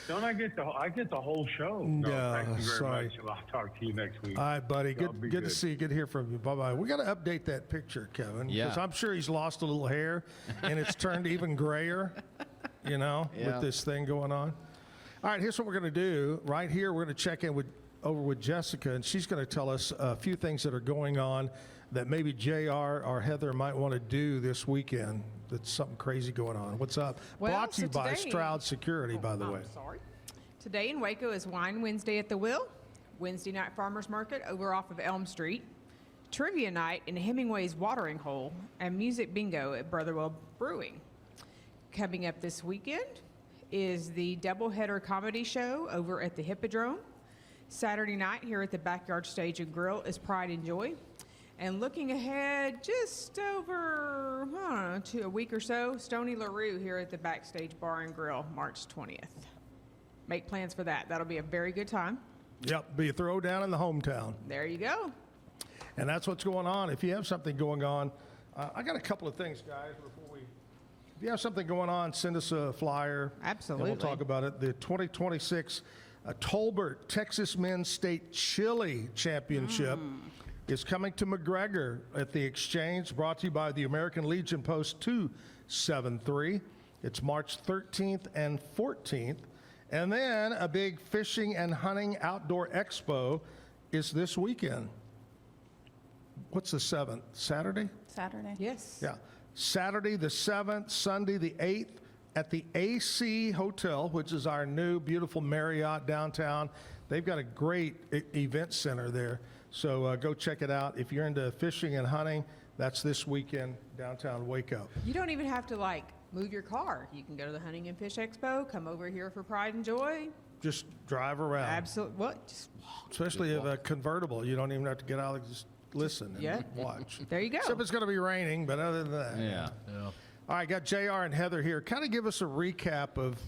Don't I get the whole show? No, thank you very sorry. much. I'll talk to you next week. All right, buddy. Y'all be Good to see you. Good to hear from you. Bye-bye. We got to update that picture, Kevin, because Yeah. I'm sure he's lost a little hair, and it's turned even grayer, Yeah. with this thing going on. All right, here's what we're going to do. Right here, we're going to check in over with Jessica, and she's going to tell us a few things that are going on that maybe JR or Heather might want to do this weekend. That's something crazy going on. What's up? Well, Brought to you so by today- Stroud Security, by the way. Sorry. Today in Waco is Wine Wednesday at the Will, Wednesday night farmers market over off of Elm Street, trivia night in Hemingway's Watering Hole, and music bingo at Brotherwell Brewing. Coming up this weekend is the Doubleheader Comedy Show over at the Hippodrome. Saturday night here at the Backyard Stage and Grill is Pride and Joy. And looking ahead just over, to a week or so, Stony LaRue here at the Backstage Bar and Grill, March 20th. Make plans for that. That'll be a very good time. Yep, be a throwdown in the hometown. There you go. And that's what's going on. If you have something going on, I got a couple of things, guys, before we. If you have something going on, send us a flyer. Absolutely. And we'll talk about it. The 2026 Tolbert Texas Men's State Chili Championship is coming to McGregor at the Exchange, brought to you by the American Legion Post 273. It's March 13th and 14th. And then a big fishing and hunting outdoor expo is this weekend. What's the 7th? Saturday? Saturday. Yes. Yeah. Saturday the 7th, Sunday the 8th at the AC Hotel, which is our new beautiful Marriott downtown. They've got a great event center there. So go check it out. If you're into fishing and hunting, that's this weekend downtown Waco. You don't even have to move your car. You can go to the Hunting and Fish Expo, come over here for Pride and Joy. Just drive around. Absolutely. What? Just Especially if a convertible. You don't even have to get out. Just listen and Yeah. watch. There you go. Except it's going to be raining, but other than that. Yeah. All right, got JR and Heather here. Kind of give us a recap of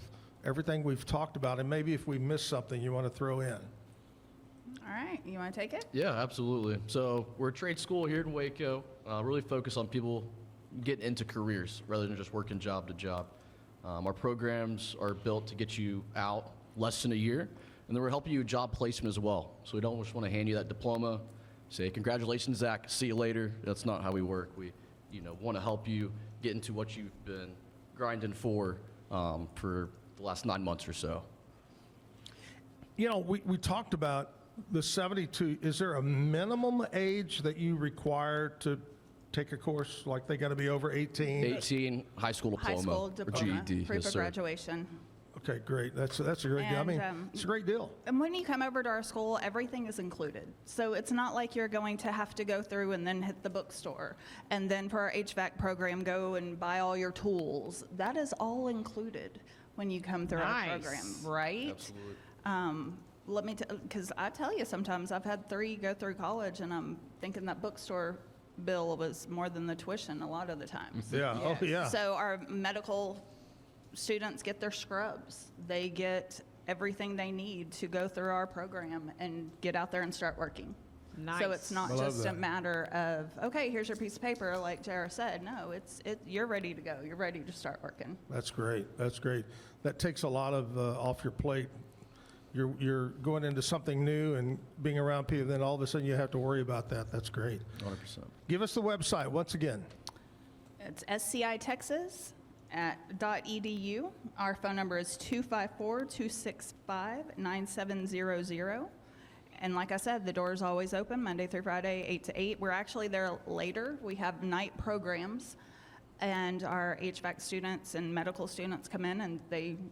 everything we've talked about, and maybe if we missed something you want to throw in. All right, you want to take it? Yeah, absolutely. So we're a trade school here in Waco. Really focus on people getting into careers rather than just working job to job. Our programs are built to get you out less than a year, and then we're helping you with job placement as well. So we don't just want to hand you that diploma, say, congratulations, Zach, see you later. That's not how we work. We want to help you get into what you've been grinding for the last 9 months or so. We talked about the 72. Is there a minimum age that you require to take a course? Like they got to be over 18? 18, high school diploma, High school or diploma, GED. proof Yes, of sir. graduation. Okay, great. That's a great deal. I mean, it's a great deal. And when you come over to our school, everything is included. So it's not like you're going to have to go through and then hit the bookstore. And then for our HVAC program, go and buy all your tools. That is all included when you come through our program, right? Absolutely. Let me because I tell you, sometimes I've had 3 go through college, and I'm thinking that bookstore bill was more than the tuition a lot of the times. Yeah. Oh, yeah. So our medical students get their scrubs. They get everything they need to go through our program and get out there and start working. Nice. So it's not I love just a that. matter of, okay, here's your piece of paper, like JR said. No, you're ready to go. You're ready to start working. That's great. That's great. That takes a lot of off your plate. You're going into something new and being around people, then all of a sudden you have to worry about that. That's great. 100%. Give us the website once again. It's scitexas.edu. Our phone number is 254-265-9700. And like I said, the door is always open Monday through Friday, 8 to 8. We're actually there later. We have night programs, and our HVAC students and medical students come in, and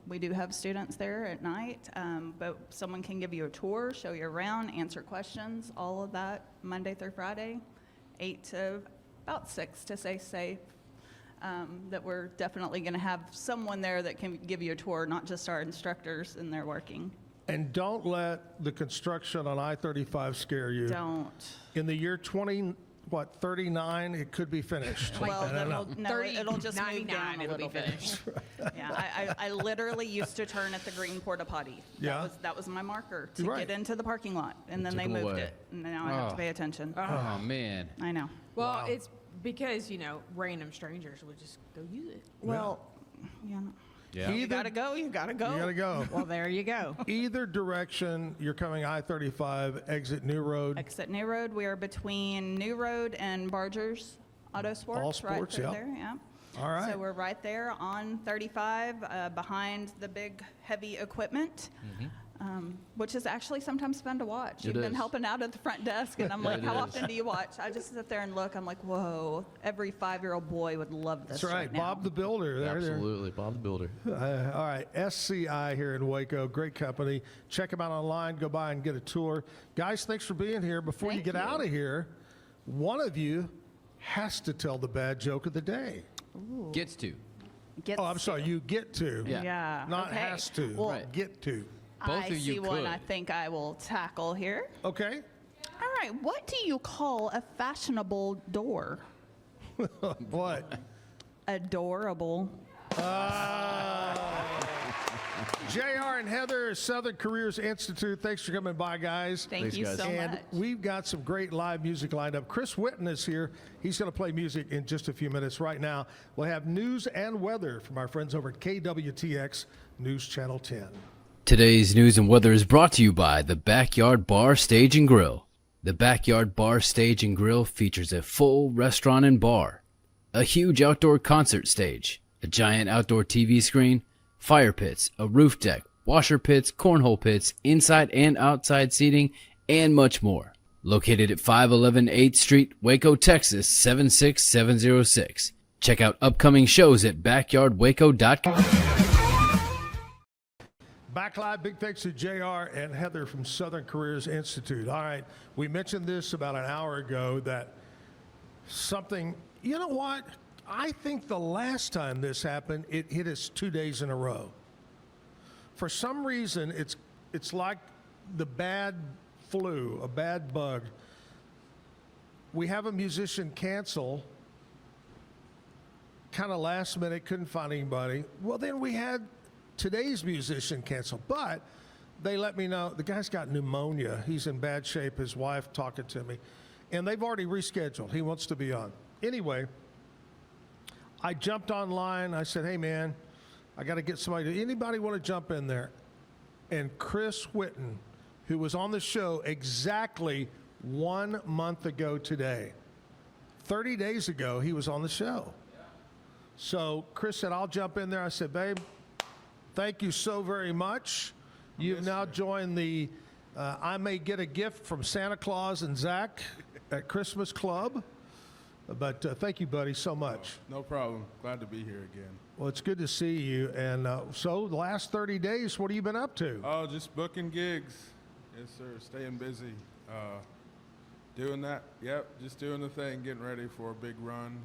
we do have students there at night. But someone can give you a tour, show you around, answer questions, all of that Monday through Friday, 8 to about 6 to stay safe. That we're definitely going to have someone there that can give you a tour, not just our instructors, and they're working. And don't let the construction on I-35 scare you. Don't. In the year 39, it could be finished. Well, I don't know. it'll just move 99, down a it'll be little bit. finished. Yeah, I literally used to turn at the green porta potty. Yeah. That was my marker to Right. get into the parking lot, and then took they them moved away. it. And now I have to pay attention. Oh, man. I know. Well, it's because, random strangers would just go use it. Well, yeah. Yeah. You gotta go. You gotta go. You got to go. Well, there you go. Either direction, you're coming I-35, exit New Road. Exit New Road. We are between New Road and Barger's Auto Sports. All Sports, right yeah. there. Yeah. All right. So we're right there on 35, behind the big heavy equipment, which is actually sometimes fun to watch. You've been is. helping out at the front desk, and I'm like, It how is. often do you watch? I just sit there and look. I'm like, whoa, every 5-year-old boy would love this. That's right. now. Bob the Builder. There. Absolutely. Bob the Builder. All right, SCI here in Waco, great company. Check them out online. Go by and get a tour. Guys, thanks for being here. Before you Thank get you. out of here, one of you has to tell the bad joke of the day. Gets to. Gets Oh, I'm sorry, you get to. Yeah. Yeah. Not okay. has to. Well, Right. Get to. Both I of you see one could. I think I will tackle here. Okay. All right, what do you call a fashionable door? What? Adorable. JR and Heather, Southern Careers Institute. Thanks for coming by, guys. Thank Thanks, you guys. so And much. we've got some great live music lined up. Chris Whitten is here. He's going to play music in just a few minutes. Right now, we'll have news and weather from our friends over at KWTX News Channel 10. Today's news and weather is brought to you by the Backyard Bar, Stage and Grill. The Backyard Bar, Stage and Grill features a full restaurant and bar, a huge outdoor concert stage, a giant outdoor TV screen, fire pits, a roof deck, washer pits, cornhole pits, inside and outside seating, and much more. Located at 511 8th Street, Waco, Texas 76706. Check out upcoming shows at backyardwaco.com. Back live, big thanks to JR and Heather from Southern Careers Institute. All right, we mentioned this about an hour ago that something, you know what? I think the last time this happened, it hit us 2 days in a row. For some reason, it's like the bad flu, a bad bug. we have a musician cancel, kind of last minute, couldn't find anybody. Well, then we had today's musician cancel, but they let me know the guy's got pneumonia. He's in bad shape. His wife talking to me, and they've already rescheduled. He wants to be on. Anyway, I jumped online. I said, hey, man, I got to get somebody. Anybody want to jump in there? And Chris Whitten, who was on the show exactly 1 month ago today, 30 days ago, he was on the show. So Chris said, I'll jump in there. I said, babe, thank you so very much. You've now joined the I May Get a Gift from Santa Claus and Zach at Christmas Club. But thank you, buddy, so much. No problem. Glad to be here again. Well, it's good to see you. And so the last 30 days, what have you been up to? Oh, just booking gigs. Yes, sir. Staying busy. Doing that. Yep. Just doing the thing, getting ready for a big run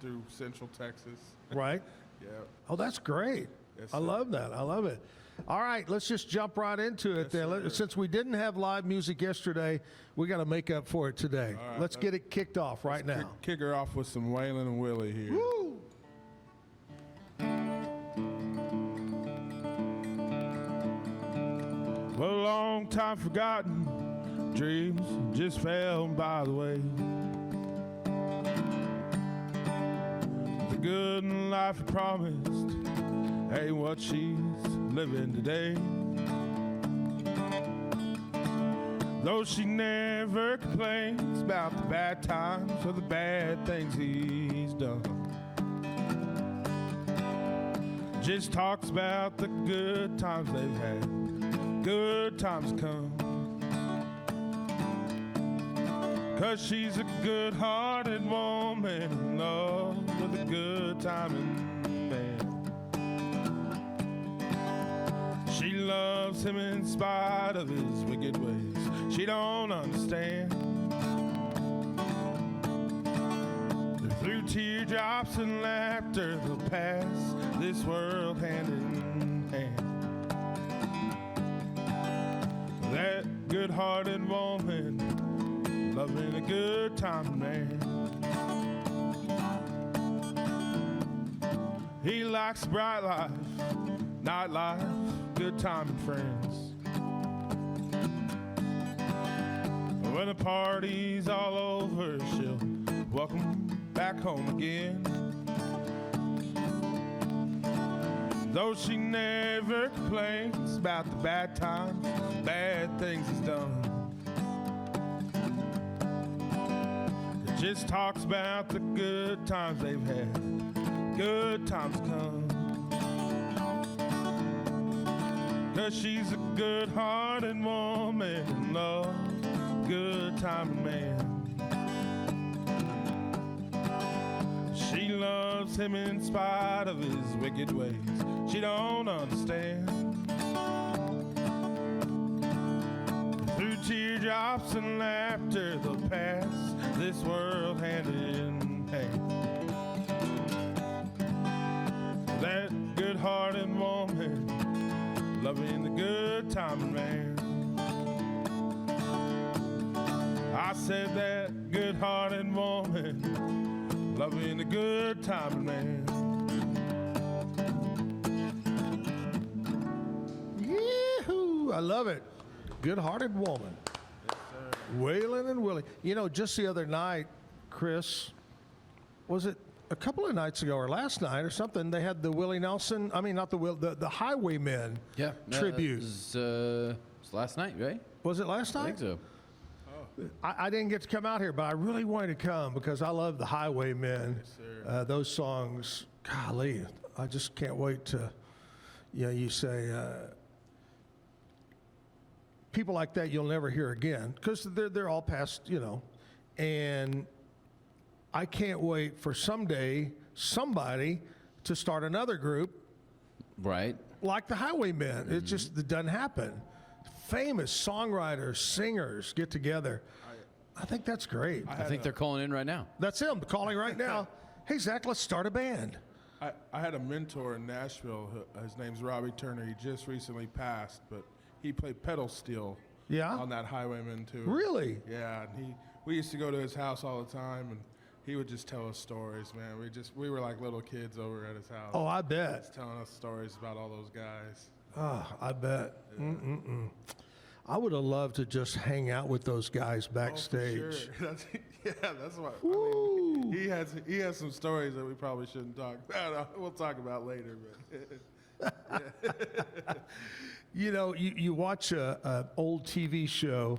through Central Texas. Right? Yeah. Oh, that's great. Yes, I sir. love that. I love it. All right, let's just jump right into it then. Since we didn't have live music yesterday, we got to make up for it today. All right, let's get it kicked off right now. Kick her off with some Waylon and Willie here. Woo! Well, a long time forgotten dreams just fell by the way. The good life promised ain't what she's living today. Though she never complains about the bad times or the bad things he's done, just talks about the good times they've had, good times come. 'Cause she's a good-hearted woman in love with a good-timing man. She loves him in spite of his wicked ways. She don't understand. Through teardrops and laughter, they'll pass this world hand in hand. That good-hearted woman, loving a good-time man. He likes bright life, nightlife, good time and friends. When the party's all over, she'll welcome back home again. Though she never complains about the bad times, bad things he's done. Just talks about the good times they've had, good times come. 'Cause she's a good-hearted woman in love, good-timing man. She loves him in spite of his wicked ways. She don't understand. Through teardrops and laughter, they'll pass this world hand in hand. That good-hearted woman, loving the good-timing man. I said that good-hearted woman, loving the good-timing man. Yee-hoo! I love it. Good-hearted woman. Waylon and Willie. You know, just the other night, Chris, was it a couple of nights ago or last night or something, they had the Willie Nelson, I mean, not the Highwaymen tribute. It was last night, right? Was it last night? I think so. I didn't get to come out here, but I really wanted to come because I love the Highwaymen. Yes, those songs, golly, I just can't wait to, you say, people like that you'll never hear again because they're all past, and I can't wait for someday somebody to start another group, right? Like the Highwaymen. It just it doesn't happen. Famous songwriters, singers get together. I think that's great. I think they're calling in right now. That's him calling right now. Hey Zach, let's start a band. I had a mentor in Nashville. His name's Robbie Turner. He just recently passed, but he played pedal steel. Yeah? On that Highwayman too. Really? Yeah, and we used to go to his house all the time, and he would just tell us stories, man. We were like little kids over at his house. Oh, I bet. Just telling us stories about all those guys. Oh, I bet. I would have loved to just hang out with those guys backstage. Oh, for sure. That's what. I mean, he has some stories that we probably shouldn't talk about. We'll talk about later, but. You know, you watch a old TV show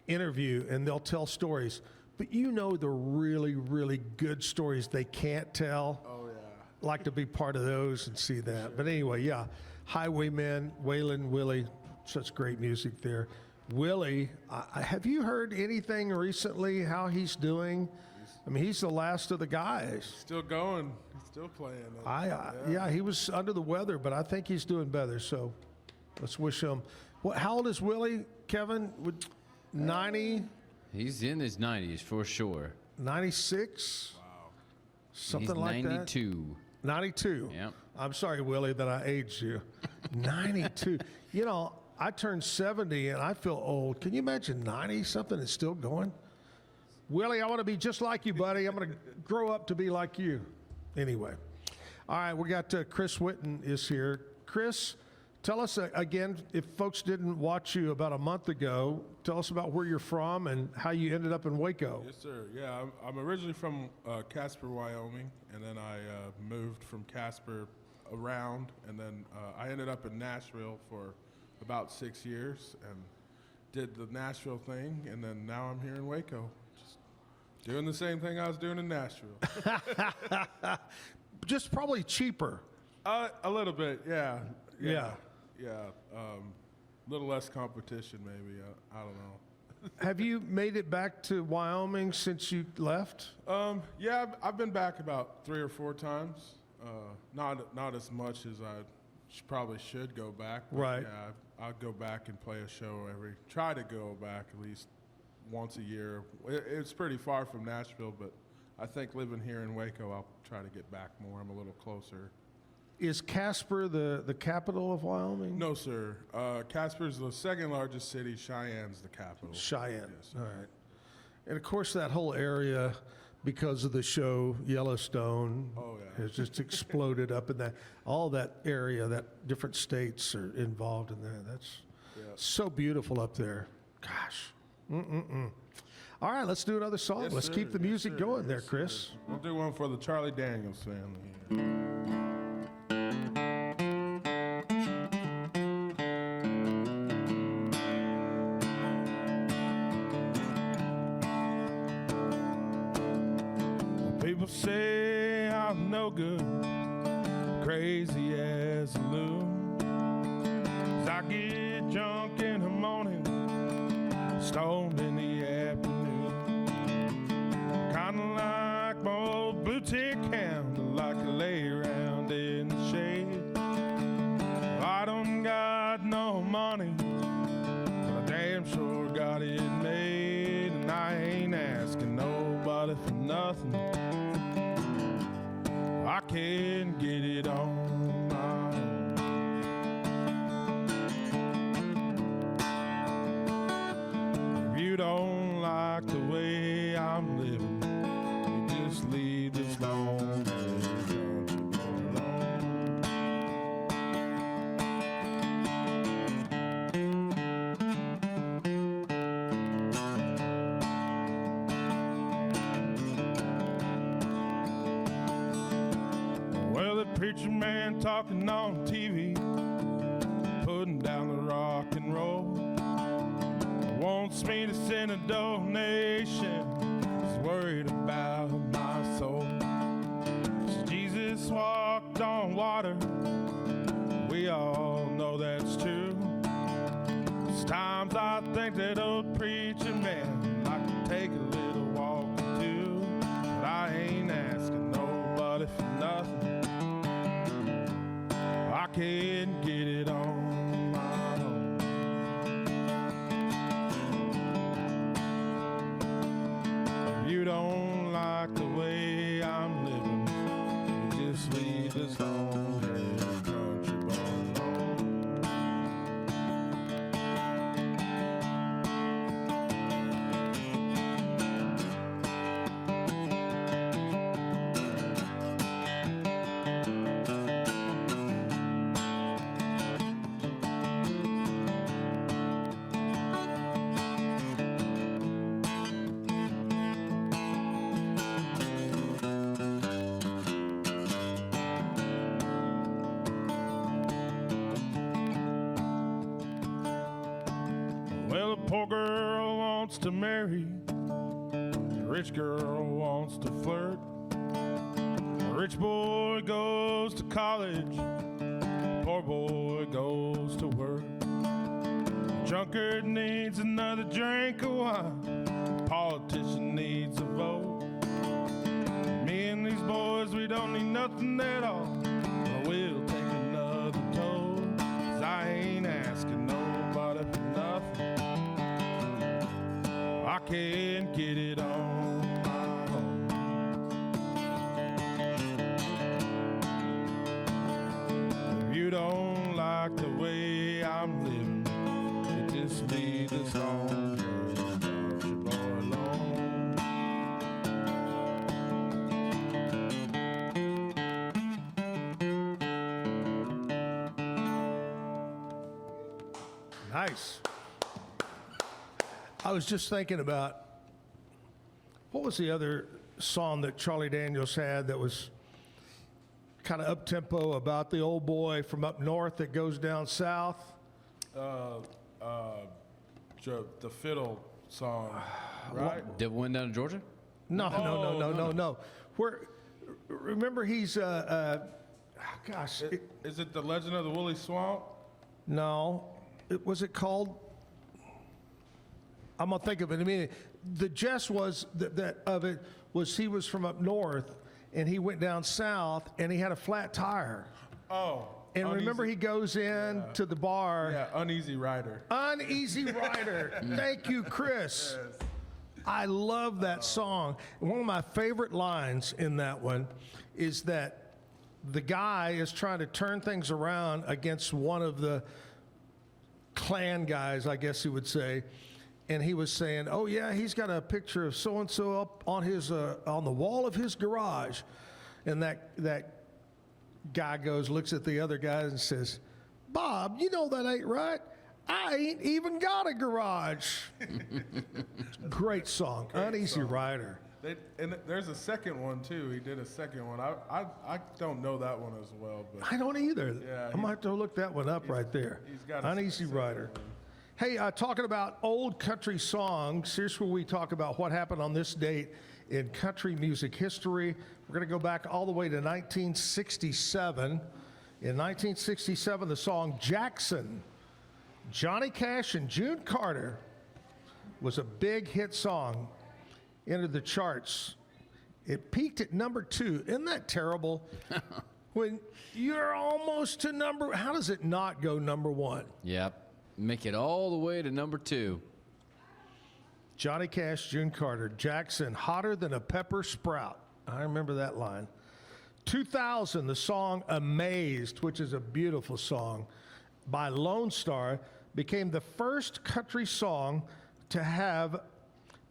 interview, and they'll tell stories, but you know the really, really good stories they can't tell. Oh yeah. Like to be part of those and see that. Sure. But anyway, yeah, Highwaymen, Waylon Willie, such great music there. Willie, have you heard anything recently how he's doing? I mean, he's the last of the guys. Still going. He's still playing. Yeah, he was under the weather, but I think he's doing better. So let's wish him. How old is Willie, Kevin? 90? He's in his 90s for sure. 96? Wow. Something he's like 92. that? 92. Yep. I'm sorry, Willie, that I aged you. 92. You know, I turned 70 and I feel old. Can you imagine 90 something is still going? Willie, I want to be just like you, buddy. I'm going to grow up to be like you. Anyway. All right, we got Chris Whitten is here. Chris, tell us again, if folks didn't watch you about a month ago, tell us about where you're from and how you ended up in Waco. Yes, sir. Yeah, I'm originally from Casper, Wyoming, and then I moved from Casper around, and then I ended up in Nashville for about 6 years and did the Nashville thing, and then now I'm here in Waco, just doing the same thing I was doing in Nashville. Just probably cheaper. A little bit, yeah. Yeah. A little less competition, maybe. I don't know. Have you made it back to Wyoming since you left? Yeah, I've been back about 3 or 4 times. Not as much as I probably should go back. Right. Yeah, I'll go back and play a show try to go back at least once a year. It's pretty far from Nashville, but I think living here in Waco, I'll try to get back more. I'm a little closer. Is Casper the capital of Wyoming? No, sir. Casper's the second largest city. Cheyenne's the capital. Cheyenne. Yes. All right. And of course, that whole area, because of the show Yellowstone, has just exploded up in that. All that area, that different states are involved in that. That's so beautiful up there. Gosh. All right, let's do another song. Yes, let's sir. keep the music going there, Yes, Chris. sir. We'll do one for the Charlie Daniels family here. People say I'm no good, crazy as a loon. 'Cause I get drunk in the morning, stoned in the afternoon. Kinda like my old blue tick hound, like to lay around in the shade. I don't got no money, but I damn sure got it made. And I ain't asking nobody for nothing. I can get it on my own. If you don't like the way I'm living, you just leave this long. Preacher man talking on TV, putting down the rock and roll. Wants me to send a donation, he's worried about my soul. So Jesus walked on water, we all know that's true. Sometimes I think that old preacher man like to take a little walk too, but I ain't asking nobody for nothing. I can't get it on my own. If you don't like the way I'm living, you just leave this long country boy alone. Poor girl wants to marry, rich girl wants to flirt. Rich boy goes to college, poor boy goes to work. Drunkard needs another drink of wine, politician needs a vote. Me and these boys, we don't need nothing at all, but we'll take another toll, 'cause I ain't asking nobody for nothing. I can't get it on my own. If you don't like the way I'm living, you just leave the song. Leave your boy alone. Nice. I was just thinking about, what was the other song that Charlie Daniels had that was kind of up-tempo about the old boy from up north that goes down south? The fiddle song, right? Devil Went Down to Georgia? No. Remember he's, gosh. Is it The Legend of the Woolly Swamp? No. Was it called? I'm going to think of it in a minute. The gist was he was from up north and he went down south and he had a flat tire. Oh. And remember he goes in to the bar. Yeah, Uneasy Rider. Uneasy Rider. Thank you, Chris. Yes. I love that song. One of my favorite lines in that one is that the guy is trying to turn things around against one of the Klan guys, I guess you would say. And he was saying, oh, yeah, he's got a picture of so-and-so up on his on the wall of his garage. And that guy looks at the other guys and says, Bob, you know that ain't right. I ain't even got a garage. Great song, Uneasy Rider. And there's a second one, too. He did a second one. I don't know that one as well. But I don't either. Yeah, I'm going to have to look that one up right there. He's got Uneasy Rider. Hey, talking about old country songs, here's where we talk about what happened on this date in country music history. We're going to go back all the way to 1967. In 1967, the song Jackson, Johnny Cash and June Carter, was a big hit song, entered the charts. It peaked at number 2. Isn't that terrible? When you're almost to how does it not go number 1? Yep. Make it all the way to number 2. Johnny Cash, June Carter, Jackson, hotter than a pepper sprout. I remember that line. 2000, the song Amazed, which is a beautiful song, by Lone Star, became the first country song to have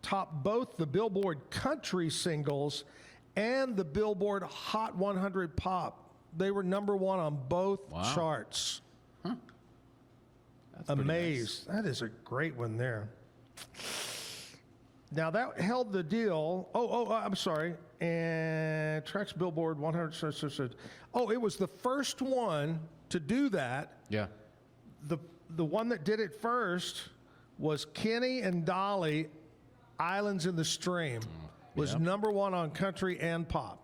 topped both the Billboard country singles and the Billboard Hot 100 pop. They were number 1 on both charts. Huh. That's Amazed. nice. That is a great one there. Now that held the deal. I'm sorry. And tracks Billboard 100. Oh, it was the first one to do that. Yeah. The one that did it first was Kenny and Dolly, Islands in the Stream. Was number 1 on country and pop.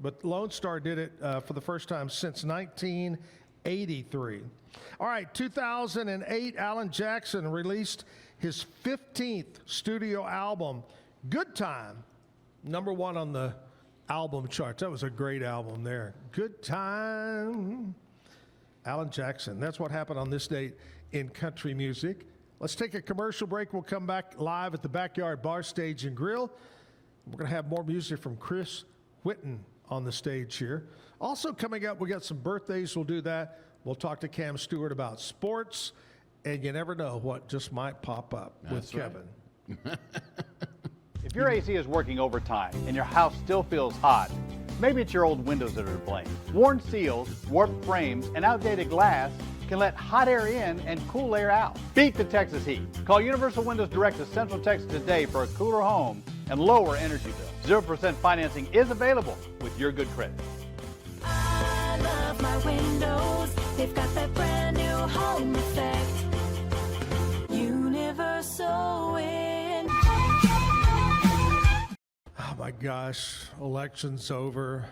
But Lone Star did it for the first time since 1983. All right, 2008, Alan Jackson released his 15th studio album, Good Time, number 1 on the album charts. That was a great album there. Good Time. Alan Jackson. That's what happened on this date in country music. Let's take a commercial break. We'll come back live at the Backyard Bar Stage and Grill. We're going to have more music from Chris Whitten on the stage here. Also coming up, we got some birthdays. We'll do that. We'll talk to Cam Stewart about sports, and you never know what just might pop up with Kevin. If your AC is working overtime and your house still feels hot, maybe it's your old windows that are to blame. Worn seals, warped frames, and outdated glass can let hot air in and cool air out. Beat the Texas heat. Call Universal Windows Direct of Central Texas today for a cooler home and lower energy bill. 0% financing is available with your good credit. I love my windows. They've got that brand new home effect. Universal sewing. Oh my gosh, election's over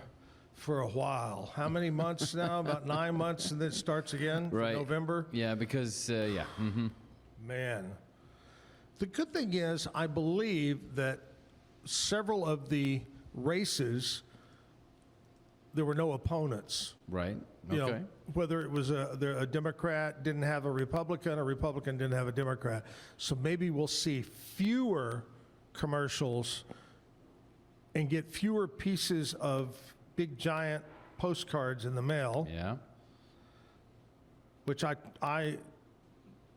for a while. How many months now? About 9 months, and then it starts again for Right. November? Yeah, because, yeah. Mm-hmm. Man. The good thing is, I believe that several of the races, there were no opponents. Right. You Okay. know, whether it was a Democrat didn't have a Republican didn't have a Democrat. So maybe we'll see fewer commercials and get fewer pieces of big giant postcards in the mail. Yeah. Which I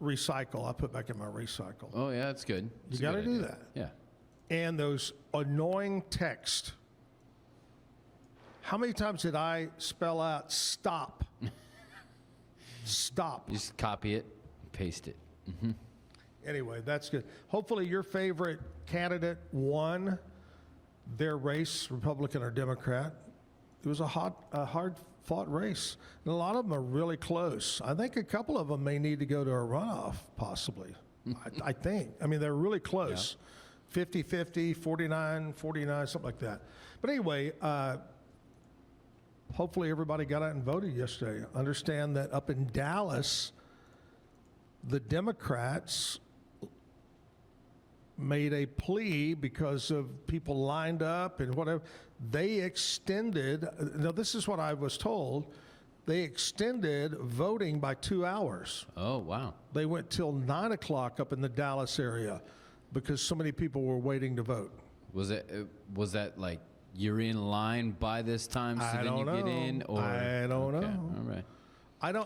recycle. I put back in my recycle. Oh, yeah, that's good. You got to do that. Yeah. And those annoying text. How many times did I spell out stop? Stop. Just copy it, paste it. Mm-hmm. Anyway, that's good. Hopefully your favorite candidate won their race, Republican or Democrat. It was a hard-fought race. And a lot of them are really close. I think a couple of them may need to go to a runoff, possibly. I think. I mean, they're really close. 50-50, 49-49, something like that. But anyway, hopefully everybody got out and voted yesterday. Understand that up in Dallas, the Democrats made a plea because of people lined up and whatever. They extended, now this is what I was told, they extended voting by 2 hours. Oh, wow. They went till 9 o'clock up in the Dallas area because so many people were waiting to vote. Was that like you're in line by this time, so I then don't you know. get in? Or I don't Okay, know. All right.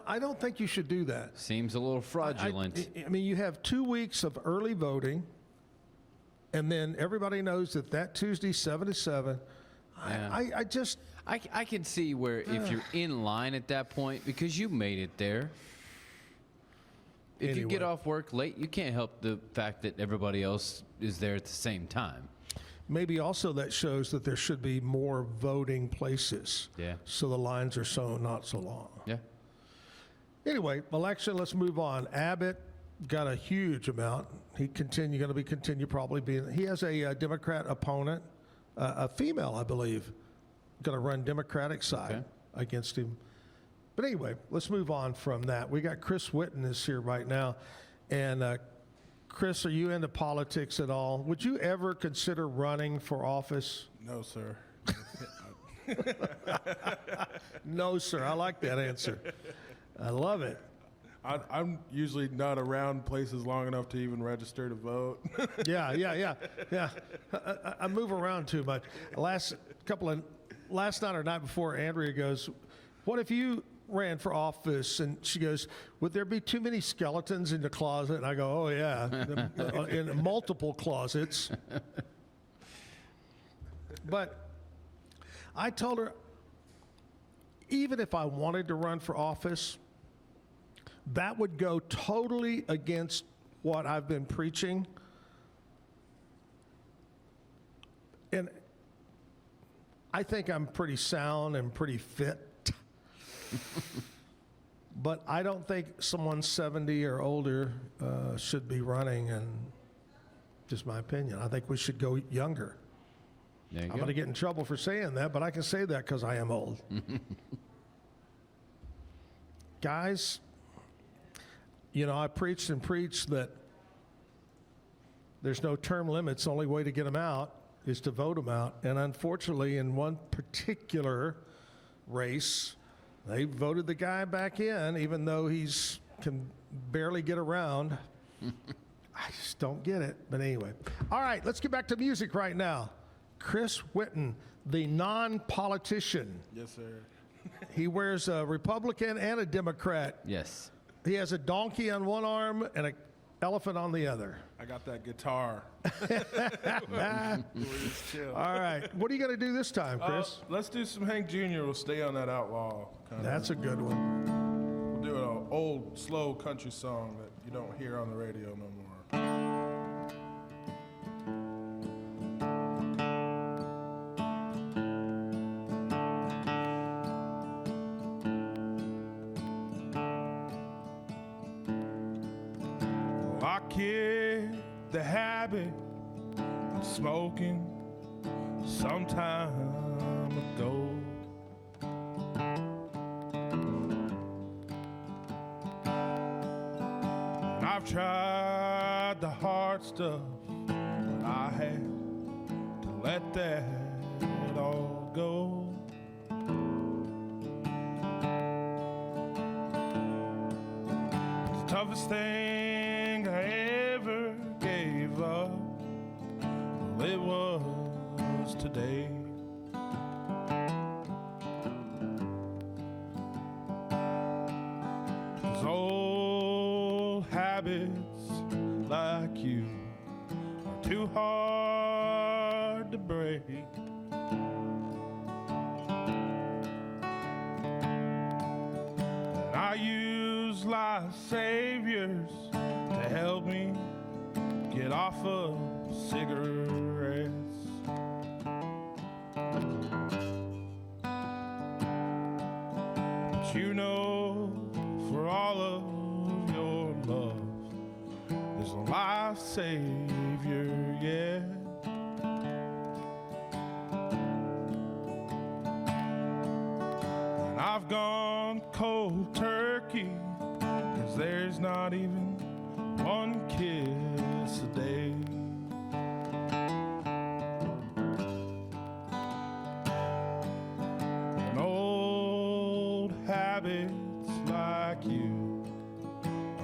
I don't think you should do that. Seems a little fraudulent. I mean, you have 2 weeks of early voting, and then everybody knows that Tuesday, 7 to 7. Yeah. I can see where if you're in line at that point, because you made it there. If you get Anyway. off work late, you can't help the fact that everybody else is there at the same time. Maybe also that shows that there should be more voting places. Yeah. So the lines are not so long. Yeah. Anyway, election, let's move on. Abbott got a huge amount. He continue probably being, he has a Democrat opponent, a female, I believe, going to run Democratic side against him. But anyway, let's move on from that. We got Chris Whitten is here right now. And Chris, are you into politics at all? Would you ever consider running for office? No, sir. No, sir. I like that answer. I love it. I'm usually not around places long enough to even register to vote. Yeah. I move around too much. Last night or night before, Andrea goes, "What if you ran for office?" And she goes, "Would there be too many skeletons in the closet?" And I go, "Oh yeah, in multiple closets." But I told her, even if I wanted to run for office, that would go totally against what I've been preaching. And I think I'm pretty sound and pretty fit. But I don't think someone 70 or older should be running, and just my opinion. I think we should go younger. There you I'm go. going to get in trouble for saying that, but I can say that because I am old. Guys, you know, I preached and preached that there's no term limits. The only way to get them out is to vote them out. And unfortunately, in one particular race, they voted the guy back in, even though he's can barely get around. I just don't get it. But anyway. All right, let's get back to music right now. Chris Whitten, the non-politician. Yes, sir. He wears a Republican and a Democrat. Yes. He has a donkey on one arm and an elephant on the other. I got that guitar. Chill. All right. What are you going to do this time, Chris? Let's do some Hank Jr. We'll stay on that outlaw. That's a good one. We'll do an old, slow country song that you don't hear on the radio no more. I kicked the habit of smoking some time ago. And I've tried the hard stuff, but I had to let that all go. The toughest thing I ever gave up, well, it was today. 'Cause old habits like you are too hard to break. And I use life saviors to help me get off of cigarettes. But you know, for all of your love, there's a life savior, yeah. And I've gone cold turkey, 'cause there's not even one kiss a day. And old habits like you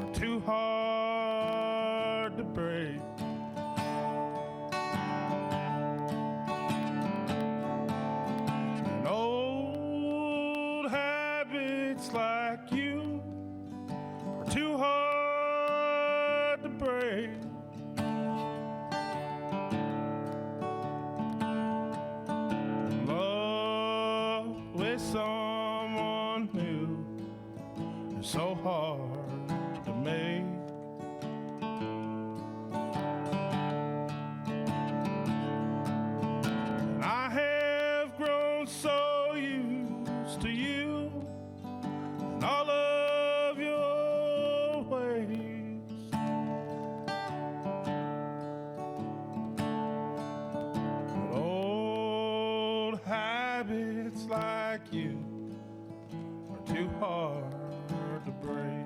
are too hard to break. And old habits like you are too hard to break. Love with someone new is so hard to make. And I have grown so used to you and all of your ways. But old habits like you are too hard to break.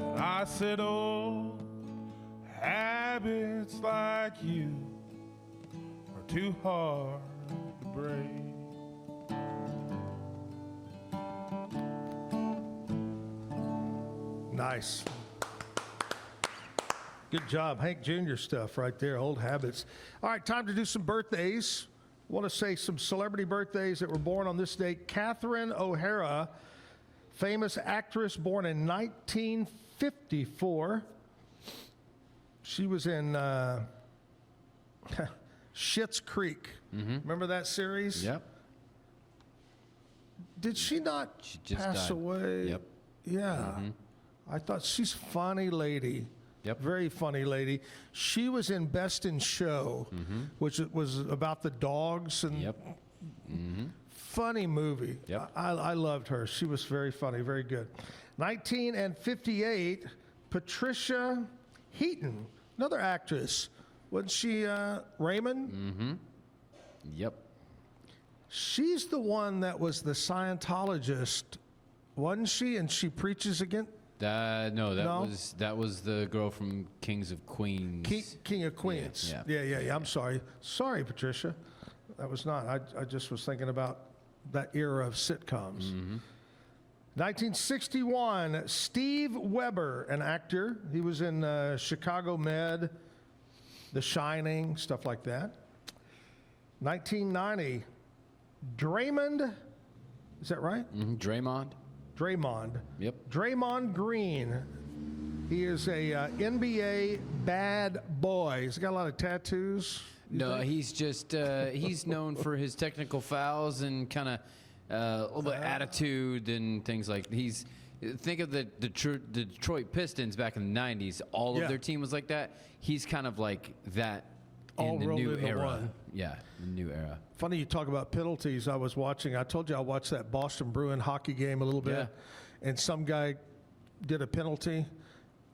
And I said, old habits like you are too hard to break. Nice. Good job. Hank Jr. stuff right there, old habits. All right, time to do some birthdays. I want to say some celebrity birthdays that were born on this date. Catherine O'Hara, famous actress born in 1954. She was in Schitt's Creek. Remember that series? Yep. Did she not She just pass died. away? Yep. Yeah. I thought she's a funny lady. Yep. Very funny lady. She was in Best in Show, which was about the dogs and Yep. funny movie. Yep. I loved her. She was very funny, very good. 1958, Patricia Heaton, another actress. Wasn't she Raymond? Yep. She's the one that was the Scientologist, wasn't she? And she preaches against No, No? that was the girl from Kings of Queens. King of Queens. Yeah. Yeah. I'm sorry. Sorry, Patricia. That was not. I just was thinking about that era of sitcoms. 1961, Steve Weber, an actor. He was in Chicago Med, The Shining, stuff like that. 1990, Draymond. Is that right? Draymond. Yep. Draymond Green. He is a NBA bad boy. He's got a lot of tattoos. No, he's just he's known for his technical fouls and kind of a little bit of attitude and things like. Think of the Detroit Pistons back in the '90s. All of their team was like that. He's kind of like that All in the rolled new into era. one. Yeah, the new era. Funny you talk about penalties. I was watching. I told you I watched that Boston Bruin hockey game a little bit, and some guy did a penalty,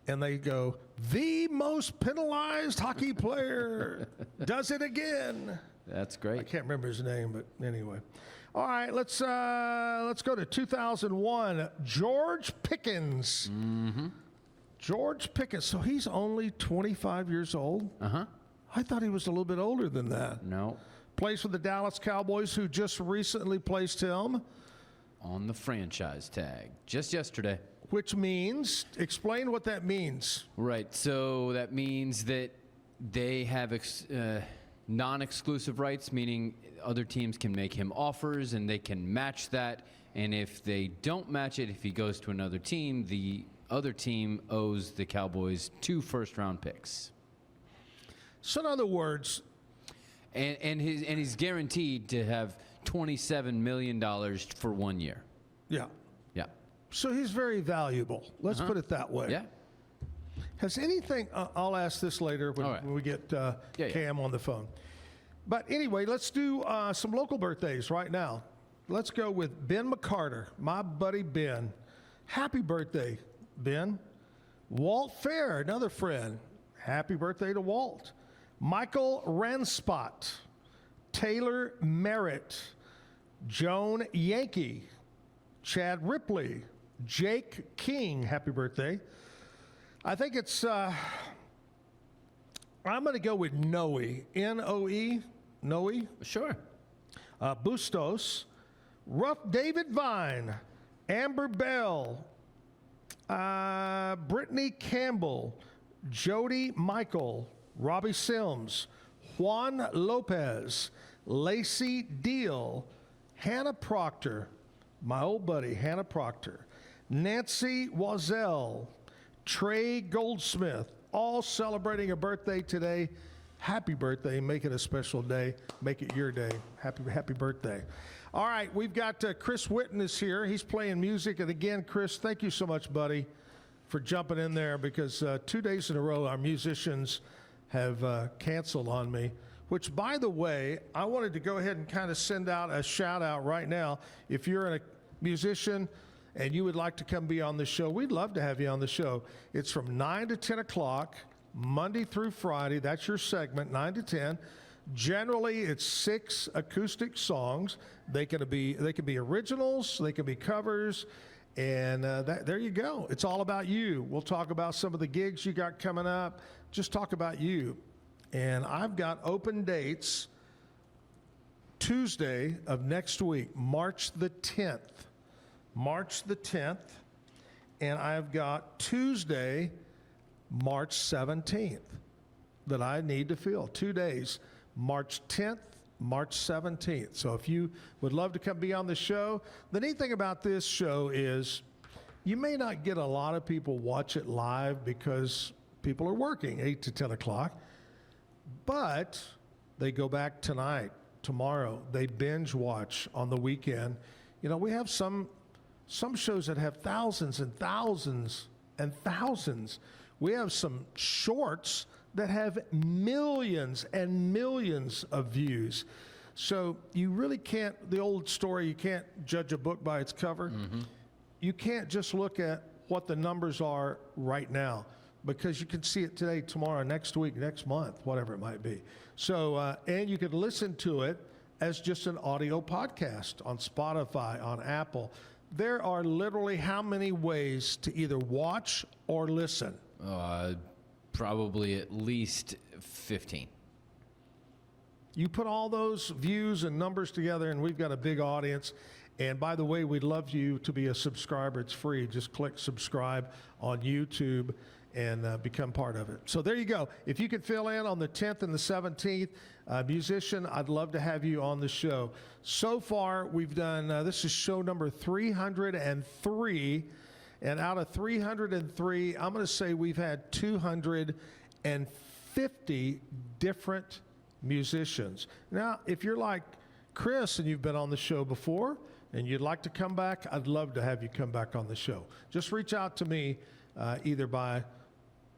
and they go, the most penalized hockey player does it again. That's great. I can't remember his name, but anyway. All right, let's go to 2001. George Pickens. Mm-hmm. George Pickens. So he's only 25 years old? Uh-huh. I thought he was a little bit older than that. No. Plays for the Dallas Cowboys, who just recently placed him on the franchise tag just yesterday. Which means, explain what that means. Right. So that means that they have non-exclusive rights, meaning other teams can make him offers and they can match that. And if they don't match it, if he goes to another team, the other team owes the Cowboys 2 first-round picks. So in other words, and he's guaranteed to have $27 million for 1 year. Yeah. Yeah. So he's very valuable. Let's put it that way. Yeah. Has anything, I'll ask this later when we get Cam on the phone. But anyway, let's do some local birthdays right now. Let's go with Ben McCarter, my buddy Ben. Happy birthday, Ben. Walt Fair, another friend. Happy birthday to Walt. Michael Ranspot. Taylor Merritt. Joan Yankee. Chad Ripley. Jake King, happy birthday. I think it's, I'm going to go with Noe, N-O-E, Noe. Sure. Bustos, Rough David Vine, Amber Bell, Brittany Campbell, Jody Michael, Robbie Sims, Juan Lopez, Lacey Deal, Hannah Proctor, my old buddy Hannah Proctor, Nancy Wazell, Trey Goldsmith, all celebrating a birthday today. Happy birthday. Make it a special day. Make it your day. Happy birthday. All right, we've got Chris Whitten is here. He's playing music. And again, Chris, thank you so much, buddy, for jumping in there because 2 days in a row our musicians have canceled on me, which, by the way, I wanted to go ahead and kind of send out a shout out right now. If you're a musician and you would like to come be on the show, we'd love to have you on the show. It's from 9 to 10 o'clock, Monday through Friday. That's your segment, 9 to 10. Generally, it's 6 acoustic songs. They can be originals, they can be covers, and there you go. It's all about you. We'll talk about some of the gigs you got coming up. Just talk about you. And I've got open dates Tuesday of next week, March the 10th. March the 10th, and I've got Tuesday, March 17th that I need to fill. 2 days, March 10th, March 17th. So if you would love to come be on the show, the neat thing about this show is you may not get a lot of people watch it live because people are working 8 to 10 o'clock, but they go back tonight, tomorrow. They binge watch on the weekend. You know, we have some shows that have thousands and thousands and thousands. We have some shorts that have millions and millions of views. So you really can't, the old story, you can't judge a book by its cover. Mm-hmm. You can't just look at what the numbers are right now because you can see it today, tomorrow, next week, next month, whatever it might be. So, and you can listen to it as just an audio podcast on Spotify, on Apple. There are literally how many ways to either watch or listen? Probably at least 15. You put all those views and numbers together, and we've got a big audience. And by the way, we'd love you to be a subscriber. It's free. Just click subscribe on YouTube and become part of it. So there you go. If you could fill in on the 10th and the 17th, musician, I'd love to have you on the show. So far, we've done, this is show number 303. And out of 303, I'm going to say we've had 250 different musicians. Now, if you're like Chris and you've been on the show before and you'd like to come back, I'd love to have you come back on the show. Just reach out to me either by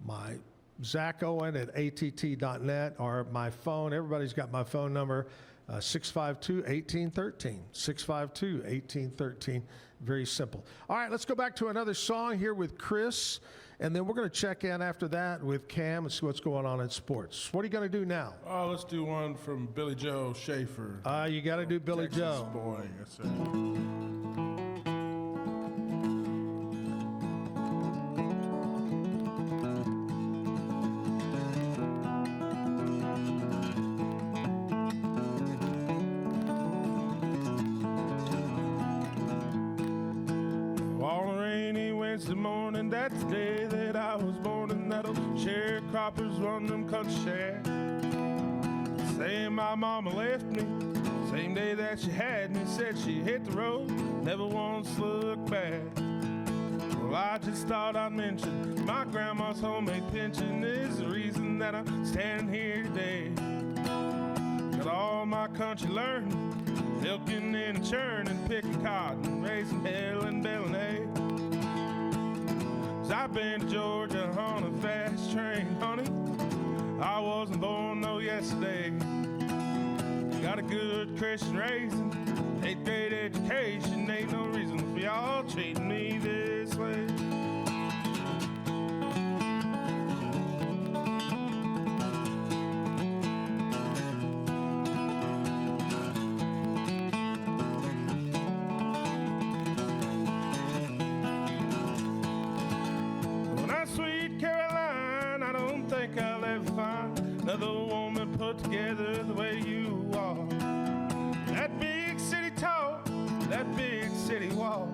my Zack Owen at att.net or my phone. Everybody's got my phone number. 652-1813. 652-1813. Very simple. All right, let's go back to another song here with Chris, and then we're going to check in after that with Cam and see what's going on in sports. What are you going to do now? Oh, let's do one from Billy Joe Schaefer. You got to do Billy Texas Joe. Boy, yes, sir. Wednesday morning, that's the day that I was born, and that old sharecroppers run them country shack. Saying my mama left me, same day that she had me, said she hit the road, never once looked back. Well, I just thought I'd mention my grandma's homemade pension is the reason that I'm standing here today. Got all my country learning, milking and churning, picking cotton, raising hell and baling hay. I've been to Georgia on a fast train, honey. I wasn't born no yesterday. Got a good Christian raising, 8th grade education. Ain't no reason for y'all treating me this way. Another woman put together the way you are. That big city talk, that big city walk,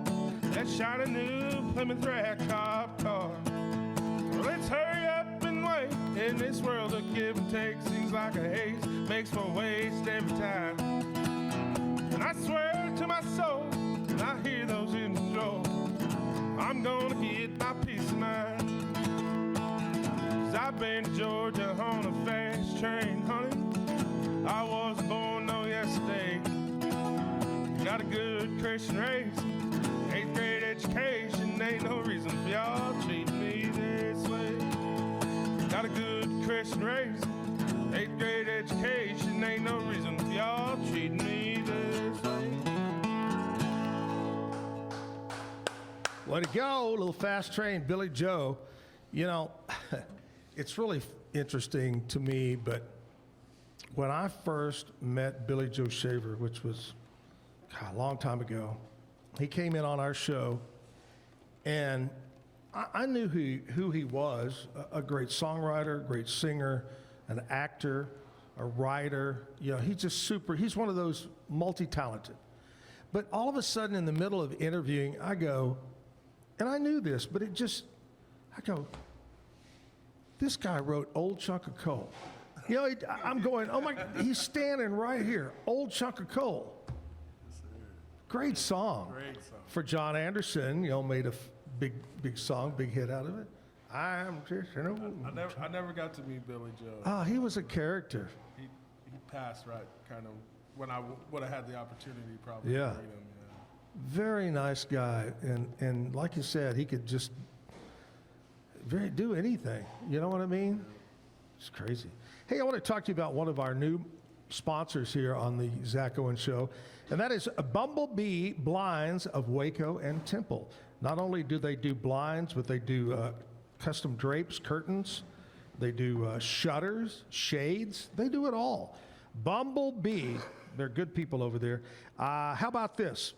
that shiny new Plymouth Rag-Top car. Well, let's hurry up and wait. In this world of give and take, seems like a haze makes for waste every time. And I swear to my soul, when I hear those engines roll, I'm gonna get my peace of mind. I've been to Georgia on a fast train, honey. I wasn't born no yesterday. Got a good Christian raising, 8th grade education. Ain't no reason for y'all treating me this way. Got a good Christian raising, 8th grade education. Ain't no reason for y'all treating me this way. Way to go, little fast train, Billy Joe. You know, it's really interesting to me, but when I first met Billy Joe Shaver, which was a long time ago, he came in on our show, and I knew who he was, a great songwriter, great singer, an actor, a writer. You know, he's just super, he's one of those multi-talented. But all of a sudden in the middle of interviewing, I go, and I knew this, but it just, I go, this guy wrote Old Chunk of Coal. You know, I'm going, oh my, he's standing right here, Old Chunk of Coal. Great song. Great song. For John Anderson, you know, made a big song, big hit out of it. I'm just, you know. I never got to meet Billy Joe. Oh, he was a character. He passed right kind of when I would have had the opportunity probably Yeah. to meet him. Very nice guy. And like you said, he could just do anything. You know what I mean? It's crazy. Hey, I want to talk to you about one of our new sponsors here on the Zack Owen Show, and that is Bumblebee Blinds of Waco and Temple. Not only do they do blinds, but they do custom drapes, curtains. They do shutters, shades. They do it all. Bumblebee, they're good people over there. How about this?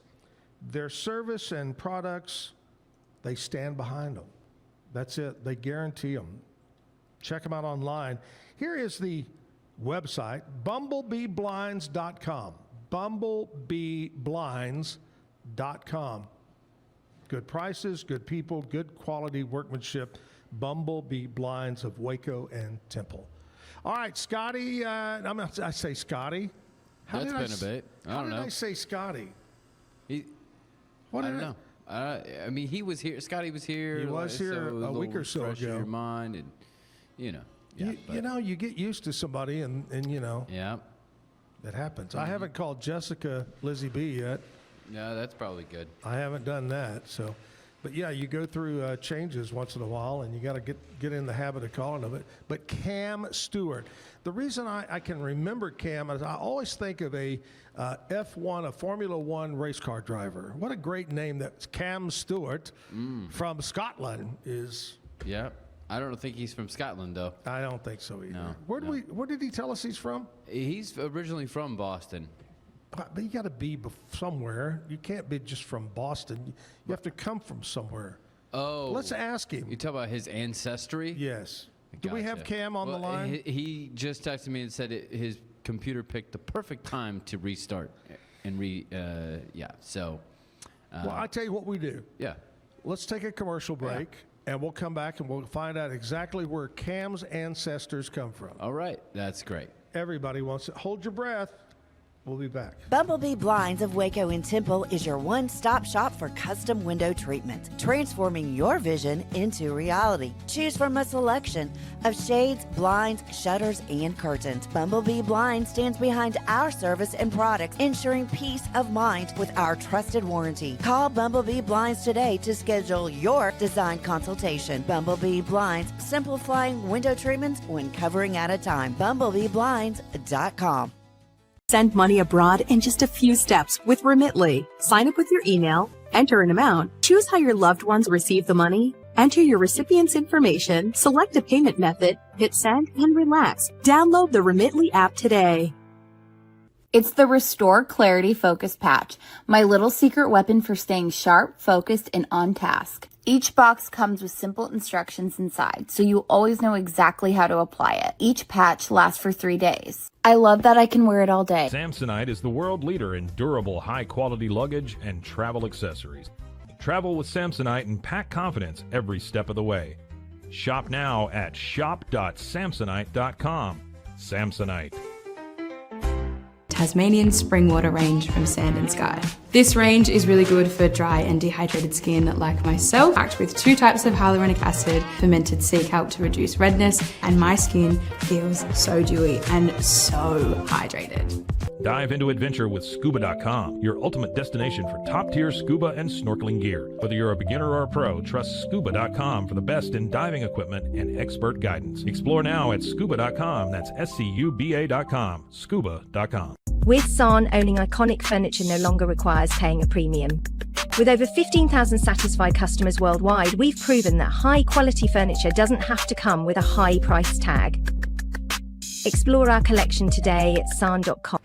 Their service and products, they stand behind them. That's it. They guarantee them. Check them out online. Here is the website, bumblebeeblinds.com. Bumblebeeblinds.com. Good prices, good people, good quality workmanship. Bumblebee Blinds of Waco and Temple. All right, Scotty. I say Scotty. That's been a bit. I don't know. How did I say Scotty? I don't know. I mean, he was here. Scotty was here. He was here so a week or so fresh in ago. your mind, and you know. Yeah, You know, you get used to somebody, and you know. Yeah. That happens. I haven't called Jessica Lizzie B yet. Yeah, that's probably good. I haven't done that. So, But yeah, you go through changes once in a while, and you got to get in the habit of calling of it. But Cam Stewart, the reason I can remember Cam is I always think of a F1, a Formula One race car driver. What a great name that's Cam Stewart from Scotland is. Yeah, I don't think he's from Scotland though. I don't think so either. No, Where did he tell us he's from? He's originally from Boston. But you got to be somewhere. You can't be just from Boston. You have to come from somewhere. Oh. Let's ask him. You talk about his ancestry? Yes. Do we have Cam on the line? He just texted me and said his computer picked the perfect time to restart and so. Well, I tell you what we do. Yeah. Let's take a commercial break, and we'll come back and we'll find out exactly where Cam's ancestors come from. All right. That's great. Everybody wants it. Hold your breath. We'll be back. Bumblebee Blinds of Waco and Temple is your one-stop shop for custom window treatment, transforming your vision into reality. Choose from a selection of shades, blinds, shutters, and curtains. Bumblebee Blinds stands behind our service and products, ensuring peace of mind with our trusted warranty. Call Bumblebee Blinds today to schedule your design consultation. Bumblebee Blinds, simplifying window treatments one covering at a time. BumblebeeBlinds.com. Send money abroad in just a few steps with Remitly. Sign up with your email, enter an amount, choose how your loved ones receive the money, enter your recipient's information, select a payment method, hit send, and relax. Download the Remitly app today. It's the Restore Clarity Focus Patch, my little secret weapon for staying sharp, focused, and on task. Each box comes with simple instructions inside, so you always know exactly how to apply it. Each patch lasts for 3 days. I love that I can wear it all day. Samsonite is the world leader in durable, high-quality luggage and travel accessories. Travel with Samsonite and pack confidence every step of the way. Shop now at shop.samsonite.com. Samsonite. Tasmanian spring water range from Sand and Sky. This range is really good for dry and dehydrated skin like myself, packed with 2 types of hyaluronic acid, fermented sea kelp to reduce redness, and my skin feels so dewy and so hydrated. Dive into adventure with scuba.com, your ultimate destination for top-tier scuba and snorkeling gear. Whether you're a beginner or a pro, trust scuba.com for the best in diving equipment and expert guidance. Explore now at scuba.com. That's SCUBA.com. Scuba.com. With San, owning iconic furniture no longer requires paying a premium. With over 15,000 satisfied customers worldwide, we've proven that high-quality furniture doesn't have to come with a high price tag. Explore our collection today at san.com.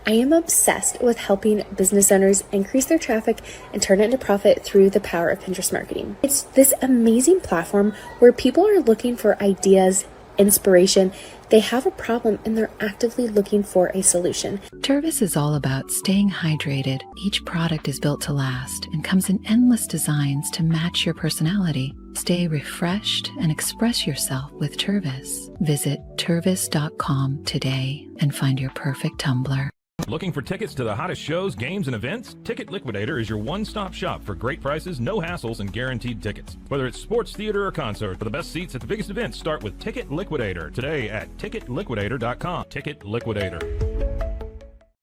I am obsessed with helping business owners increase their traffic and turn it into profit through the power of Pinterest marketing. It's this amazing platform where people are looking for ideas, inspiration. They have a problem and they're actively looking for a solution. Tervis is all about staying hydrated. Each product is built to last and comes in endless designs to match your personality. Stay refreshed and express yourself with Tervis. Visit tervis.com today and find your perfect tumbler. Looking for tickets to the hottest shows, games, and events? Ticket Liquidator is your one-stop shop for great prices, no hassles, and guaranteed tickets. Whether it's sports, theater, or concert, for the best seats at the biggest events, start with Ticket Liquidator today at ticketliquidator.com. Ticket Liquidator.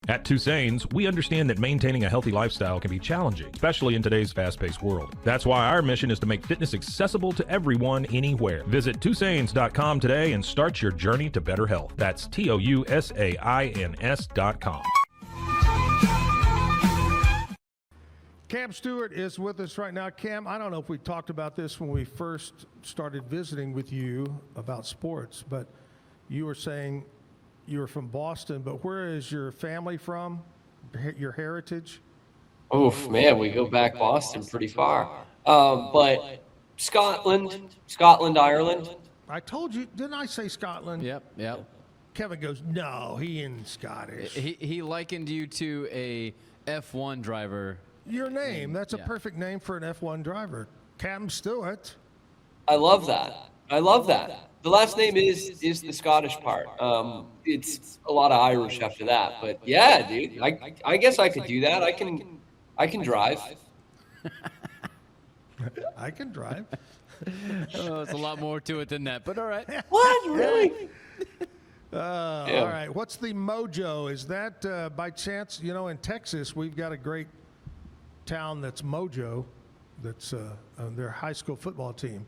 At Two Sanes, we understand that maintaining a healthy lifestyle can be challenging, especially in today's fast-paced world. That's why our mission is to make fitness accessible to everyone, anywhere. Visit twosains.com today and start your journey to better health. That's TOUSAINS.com. Cam Stewart is with us right now. Cam, I don't know if we talked about this when we first started visiting with you about sports, but you were saying you were from Boston, but where is your family from? Your heritage? Oof, man, we go back Boston pretty far. But Scotland, Ireland. I told you, didn't I say Scotland? Yep. Kevin goes, no, he ain't Scottish. He likened you to a F1 driver. Your name, that's a perfect name for an F1 driver. Cam Stewart. I love that. The last name is the Scottish part. It's a lot of Irish after that, but yeah, dude, I guess I could do that. I can drive. I can drive. Oh, it's a lot more to it than that, but all right. What? Really? All right. What's the mojo? Is that by chance, in Texas, we've got a great town that's mojo. That's their high school football team.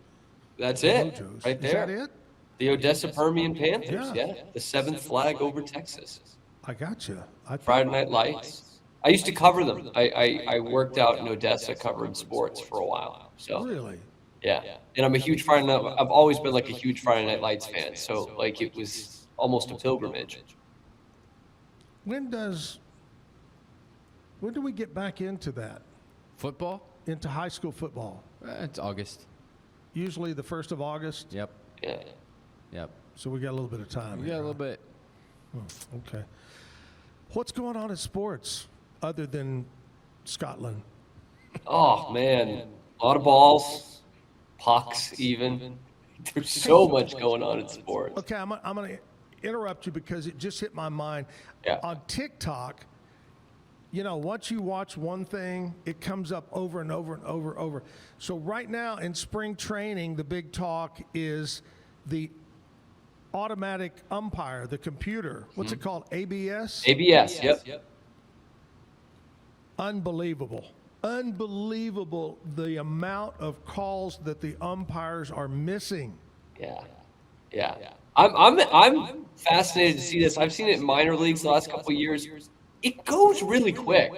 That's The it. Mojos. Right there. Is that it? The Odessa Permian Panthers. Yeah. Yeah. The 7th flag over Texas. I gotcha. Friday Night Lights. I used to cover them. I worked out in Odessa covering sports for a while. So Really? yeah. And I'm a huge Friday Night. I've always been like a huge Friday Night Lights fan. So like it was almost a pilgrimage. When do we get back into that? Football? Into high school football? It's August. Usually the 1st of August? Yep. Yeah. Yep. So we got a little bit of time. We got a little bit. Okay. What's going on in sports other than Scotland? Oh man, a lot of balls, pucks even. There's so much going on in sports. Okay, I'm going to interrupt you because it just hit my mind. Yeah. On TikTok, once you watch one thing, it comes up over and over and over and over. So right now in spring training, the big talk is the automatic umpire, the computer. What's it called? ABS? ABS, yep. Unbelievable. Unbelievable the amount of calls that the umpires are missing. Yeah. I'm fascinated to see this. I've seen it in minor leagues the last couple of years. It goes really quick.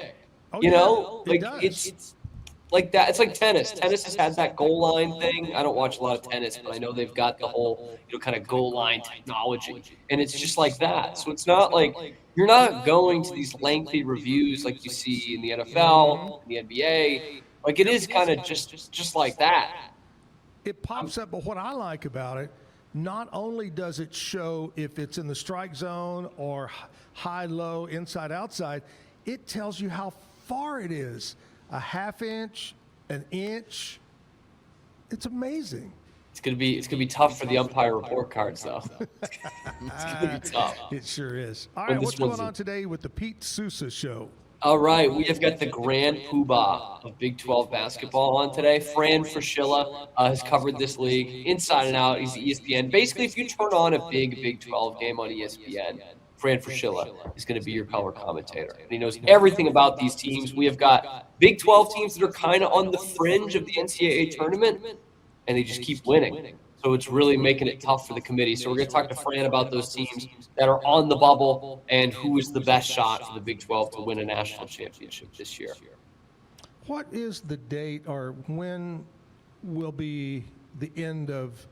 It's like that. It's like tennis. Tennis has had that goal line thing. I don't watch a lot of tennis, but I know they've got the whole, kind of goal line technology. And it's just like that. So it's not like you're not going to these lengthy reviews like you see in the NFL, in the NBA. Like it is kind of just like that. It pops up, but what I like about it, not only does it show if it's in the strike zone or high, low, inside, outside, it tells you how far it is. A half inch, an inch. It's amazing. It's gonna be tough for the umpire report cards though. It's gonna be tough. It sure is. All When right, this what's going one's on today with the Pete Sousa Show? All right, we have got the grand poobah of Big 12 basketball on today. Fran Fraschilla has covered this league inside and out. He's ESPN. Basically, if you turn on a Big 12 game on ESPN, Fran Fraschilla is going to be your color commentator. And he knows everything about these teams. We have got Big 12 teams that are kind of on the fringe of the NCAA tournament, and they just keep winning. So it's really making it tough for the committee. So we're going to talk to Fran about those teams that are on the bubble and who is the best shot for the Big 12 to win a national championship this year. What is the date, or when will be the end of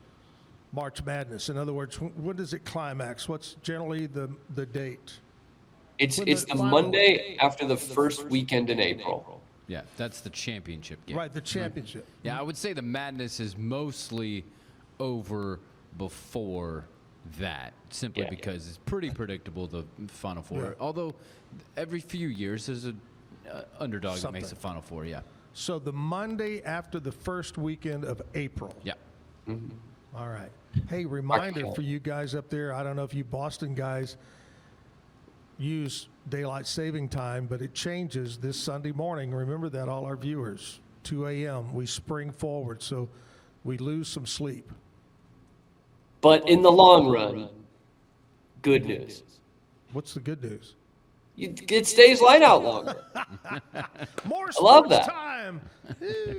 March Madness? In other words, when does it climax? What's generally the date? It's the Monday after the first weekend in April. Yeah, that's the championship game. Right, the championship. Yeah, I would say the madness is mostly over before that, simply because it's pretty predictable, the Final Four. Yeah. Although every few years there's an underdog that makes the Something. Final Four, yeah. So the Monday after the first weekend of April. Yeah. All right. Hey, reminder for you guys up there. I don't know if you Boston guys use daylight saving time, but it changes this Sunday morning. Remember that, all our viewers. 2 a.m. We spring forward, so we lose some sleep. But in the long run, good news. What's the good news? It stays light out longer. More I love sports that. time.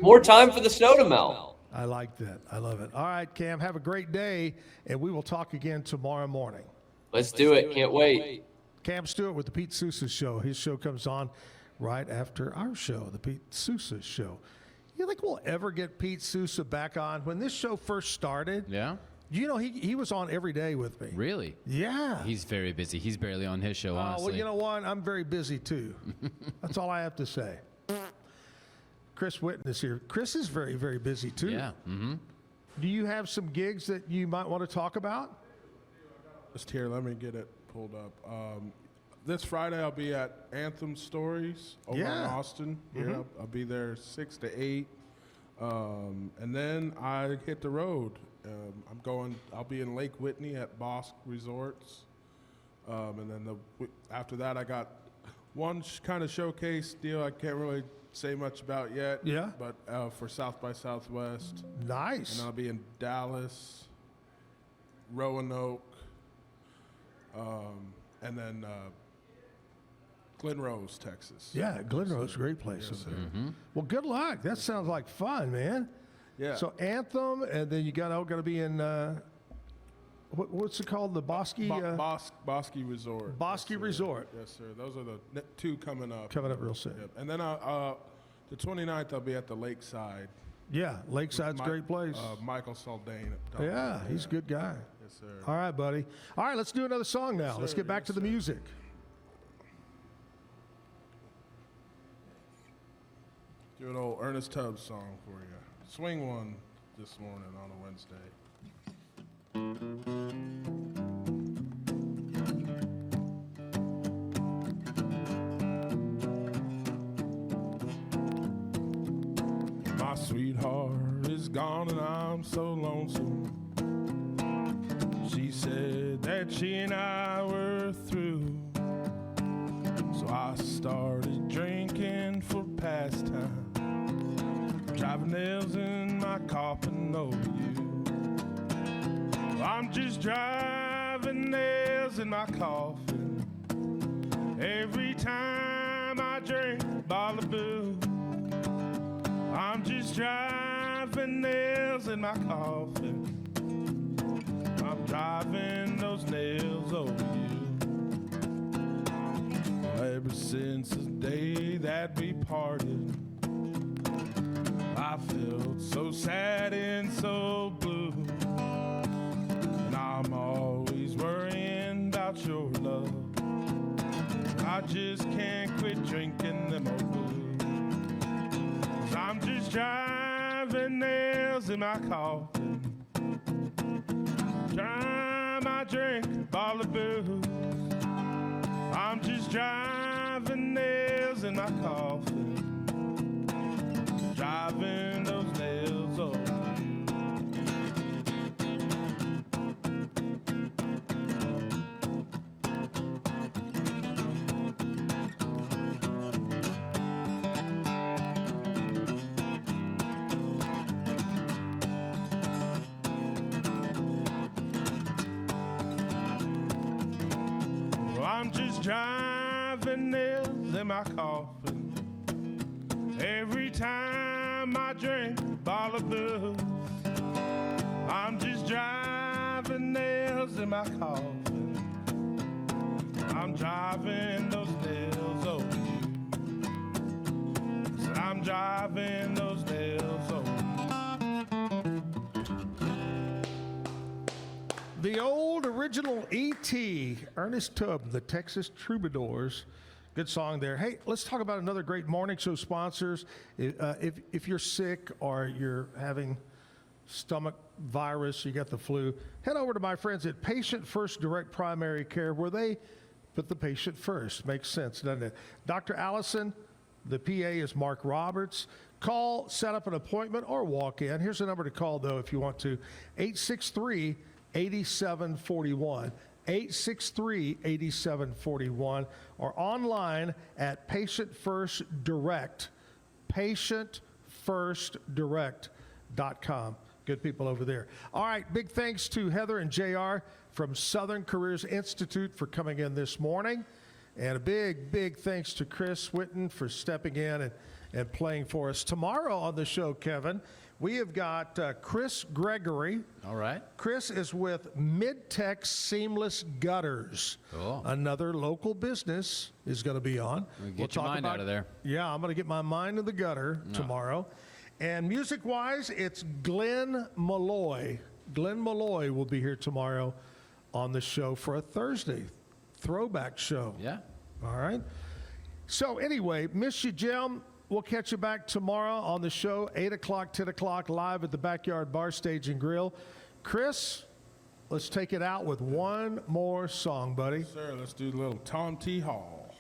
More time for the snow to melt. I like that. I love it. All right, Cam, have a great day, and we will talk again tomorrow morning. Let's do it. Can't wait. Cam Stewart with the Pete Sousa Show. His show comes on right after our show, the Pete Sousa Show. You think we'll ever get Pete Sousa back on? When this show first started, he was on every day with me. Really? Yeah. He's very busy. He's barely on his show, honestly. Well, you know what? I'm very busy, too. That's all I have to say. Chris Whitten is here. Chris is very, very busy, too. Yeah. Mm-hmm. Do you have some gigs that you might want to talk about? Just here, let me get it pulled up. This Friday, I'll be at Anthem Stories over in Austin. Mhm. I'll be there 6 to 8. And then I hit the road. I'll be in Lake Whitney at Bosque Resorts. And then after that, I got one kind of showcase deal. I can't really say much about yet. Yeah. But for South by Southwest. Nice. And I'll be in Dallas, Roanoke, and then Glen Rose, Texas. Yeah, Glen Rose, great place Yes, over there. sir. Well, good luck. That sounds like fun, man. Yeah. So Anthem, and then you got to be in what's it called? The Bosque Bosque Resort. Bosque Resort. Yes, sir. Those are the two coming up. Coming up real soon. Yep. And then the 29th, I'll be at the Lakeside. Yeah, Lakeside's a great place. Michael Saldane. Yeah, he's a good guy. Yes, sir. All right, buddy. All right, let's do another song now. Yes, Let's sir. get back to the music. Do an old Ernest Tubbs song for you. Swing one this morning on a Wednesday. My sweetheart is gone and I'm so lonesome. She said that she and I were through. So I started drinking for pastime, driving nails in my coffin over you. I'm just driving nails in my coffin every time I drink a bottle of booze. I'm just driving nails in my coffin. I'm driving those nails over you. Ever since the day that we parted, I felt so sad and so blue. And I'm always worrying about your love. I just can't quit drinking them old blues. 'Cause I'm just driving nails in my coffin. Time I drink a bottle of booze. I'm just driving nails in my coffin. Driving those nails over you. Well, I'm just driving nails in my coffin every time I drink a bottle of booze. I'm just driving nails in my coffin. I'm driving those nails over you. So I'm driving those nails over you. The old original E.T., Ernest Tubb, the Texas Troubadours. Good song there. Hey, let's talk about another great morning show sponsors. If you're sick or you're having stomach virus, you got the flu, head over to my friends at Patient First Direct Primary Care, where they put the patient first. Makes sense, doesn't it? Dr. Allison, the PA is Mark Roberts. Call, set up an appointment, or walk in. Here's the number to call, though, if you want to. 863-8741. 863-8741, or online at Patient First Direct, patientfirstdirect.com. Good people over there. All right, big thanks to Heather and JR from Southern Careers Institute for coming in this morning. And a big thanks to Chris Whitten for stepping in and playing for us. Tomorrow on the show, Kevin, we have got Chris Gregory. All right. Chris is with Midtech Seamless Gutters. Cool. Another local business is going to be on. Get your mind out of there. Yeah, I'm going to get my mind in the gutter tomorrow. And music-wise, it's Glenn Malloy. Glenn Malloy will be here tomorrow on the show for a Thursday throwback show. Yeah. All right. So anyway, miss you, Jim. We'll catch you back tomorrow on the show, 8 o'clock, 10 o'clock, live at the Backyard Bar Stage and Grill. Chris, let's take it out with one more song, buddy. Sir, let's do a little Tom T. Hall.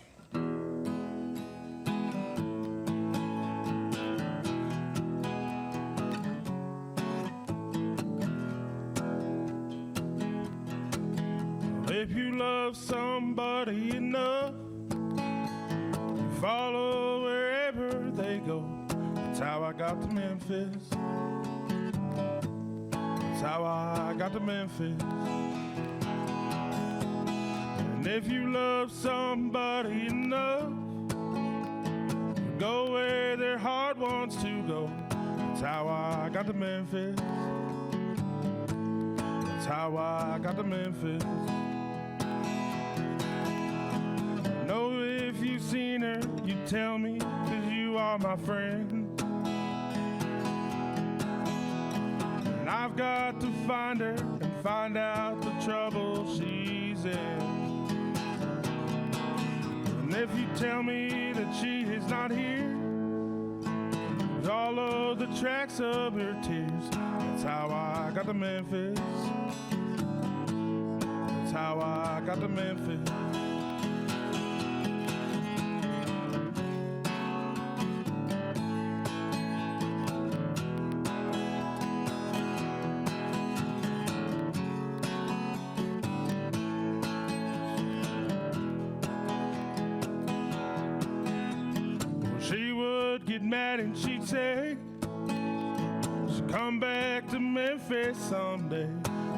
If you love somebody enough, you follow wherever they go. That's how I got to Memphis. That's how I got to Memphis. And if you love somebody enough, go where their heart wants to go. That's how I got to Memphis. That's how I got to Memphis. Know if you've seen her, you tell me, 'cause you are my friend. And I've got to find her and find out the trouble she's in. And if you tell me that she is not here, all of the tracks of her tears. That's how I got to Memphis. That's how I got to Memphis. She would get mad and she'd say she'd come back to Memphis someday.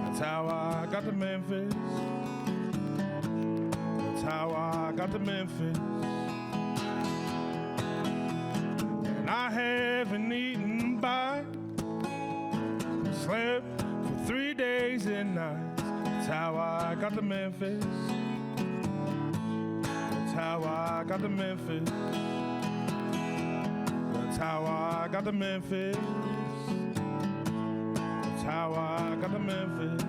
That's how I got to Memphis. That's how I got to Memphis. And I haven't eaten by, slept for 3 days and nights. That's how I got to Memphis. That's how I got to Memphis. That's how I got to Memphis. That's how I got to Memphis.